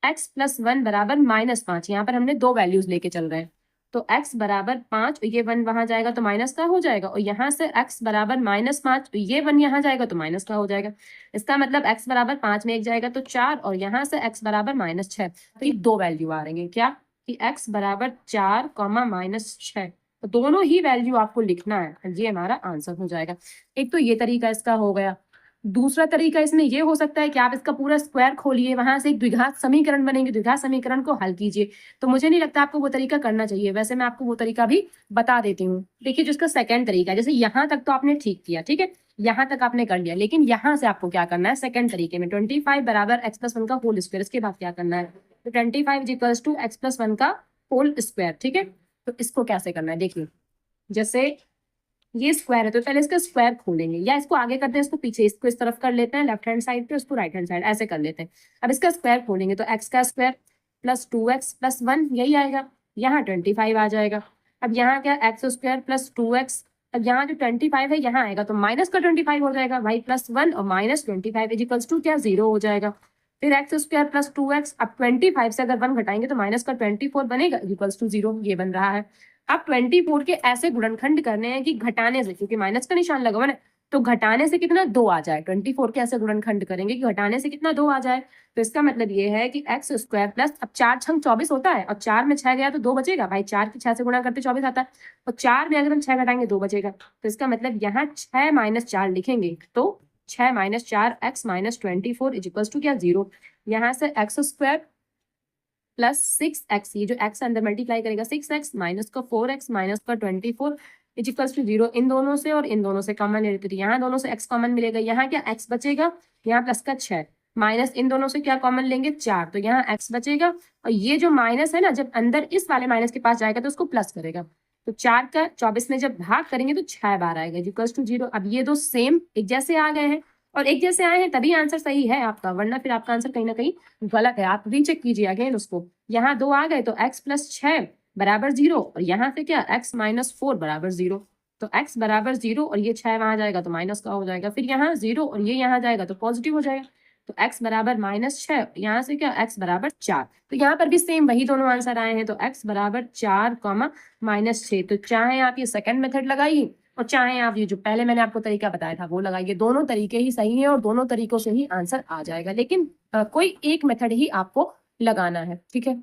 x+1 बराबर -5, यहाँ पर हमने दो वैल्यूज लेके चल रहे हैं, तो x बराबर 5, ये 1 वहां जाएगा तो माइनस का हो जाएगा और यहाँ से x बराबर -5, ये 1 यहाँ जाएगा तो माइनस का हो जाएगा। इसका मतलब x बराबर 5 में एक जाएगा तो 4 और यहाँ से x बराबर -6, तो ये दो वैल्यू आ रही है, क्या कि x बराबर 4, -6, तो दोनों ही वैल्यू आपको लिखना है, ये हमारा आंसर हो जाएगा। एक तो ये तरीका इसका हो गया। दूसरा तरीका इसमें ये हो सकता है कि आप इसका पूरा स्क्वायर खोलिए, वहां से एक द्विघात समीकरण बनेंगे, द्विघात समीकरण को हल कीजिए, तो मुझे नहीं लगता आपको वो तरीका करना चाहिए, वैसे मैं आपको वो तरीका भी बता देती हूँ। देखिए जिसका सेकंड तरीका है, जैसे यहाँ तक तो आपने ठीक किया, ठीक है, यहाँ तक आपने कर लिया, लेकिन यहाँ से आपको क्या करना है सेकंड तरीके में, 25 बराबर x+1 का होल स्क्वायर, इसके बाद क्या करना है, तो 25 इक्वल्स टू x+1 का होल स्क्वायर, ठीक है, तो इसको कैसे करना है देखिए, जैसे ये स्क्वायर है तो पहले इसका स्क्वायर खोलेंगे, या इसको आगे करते हैं, इसको पीछे, इसको इस तरफ कर लेते हैं लेफ्ट हैंड साइड पे, उसको राइट हैंड साइड, ऐसे कर लेते हैं। अब इसका स्क्वायर खोलेंगे तो x का स्क्वायर प्लस 2x प्लस 1 यही आएगा, यहाँ 25 आ जाएगा। अब यहाँ क्या x स्क्वायर प्लस 2x, अब यहाँ जो 25 है यहाँ आएगा तो माइनस का 25 हो जाएगा भाई, +1 और -25 इक्वल्स टू क्या 0 हो जाएगा। फिर x स्क्वायर प्लस 2x, अब 25 से अगर 1 घटाएंगे तो माइनस का 24 बनेगा इक्वल्स टू 0, ये बन रहा है। अब 24 के ऐसे गुणनखंड करने हैं कि घटाने से, क्योंकि माइनस का निशान लगा हुआ है, तो घटाने से कितना 2 आ जाए, 24 के ऐसे गुणनखंड करेंगे कि घटाने से कितना 2 आ जाए, तो इसका मतलब ये है कि x स्क्वायर प्लस, अब 4 छंग 24 होता है और 4 में 6 गया तो 2 बचेगा भाई, 4 की 6 से गुणा करते 24 आता है और 4 में अगर हम 6 घटाएंगे 2 बचेगा, तो इसका मतलब यहाँ 6 - 4 लिखेंगे तो 6 - 4 x - 24 इक्वल्स टू क्या 0। यहाँ से x स्क्वायर प्लस 6x, ये जो x अंदर मल्टीप्लाई करेगा 6x माइनस का 4x माइनस का 24 इक्वल्स टू 0, इन दोनों से और इन दोनों से कॉमन ले लेते, यहाँ दोनों से x कॉमन मिलेगा, यहाँ क्या x बचेगा, यहाँ प्लस का 6 माइनस इन दोनों से क्या कॉमन लेंगे 4, तो यहाँ x बचेगा और ये जो माइनस है ना, जब अंदर इस वाले माइनस के पास जाएगा तो उसको प्लस करेगा, तो 4 का 24 में जब भाग करेंगे तो 6 बार आएगा इक्वल्स टू 0। अब ये दो सेम एक जैसे आ गए हैं और एक जैसे आए हैं तभी आंसर सही है आपका, वरना फिर आपका आंसर कहीं ना कहीं गलत है, आप रीचेक कीजिए अगेन उसको। यहाँ 2 आ गए तो x + 6 बराबर 0 और यहाँ से क्या x माइनस 4 बराबर 0। तो x बराबर 0 और ये 6 वहां जाएगा तो माइनस का हो जाएगा, फिर यहाँ 0 और ये यहाँ जाएगा तो पॉजिटिव हो जाएगा। तो x बराबर -6, यहाँ से क्या x बराबर 4। तो यहाँ पर भी सेम वही दोनों आंसर आए हैं। तो x बराबर 4 -6। तो चाहे आप ये सेकंड मेथड लगाइए और चाहे आप ये जो पहले मैंने आपको तरीका बताया था वो लगाइए, दोनों तरीके ही सही है और दोनों तरीकों से ही आंसर आ जाएगा, लेकिन कोई एक मेथड ही आपको लगाना है। ठीक है।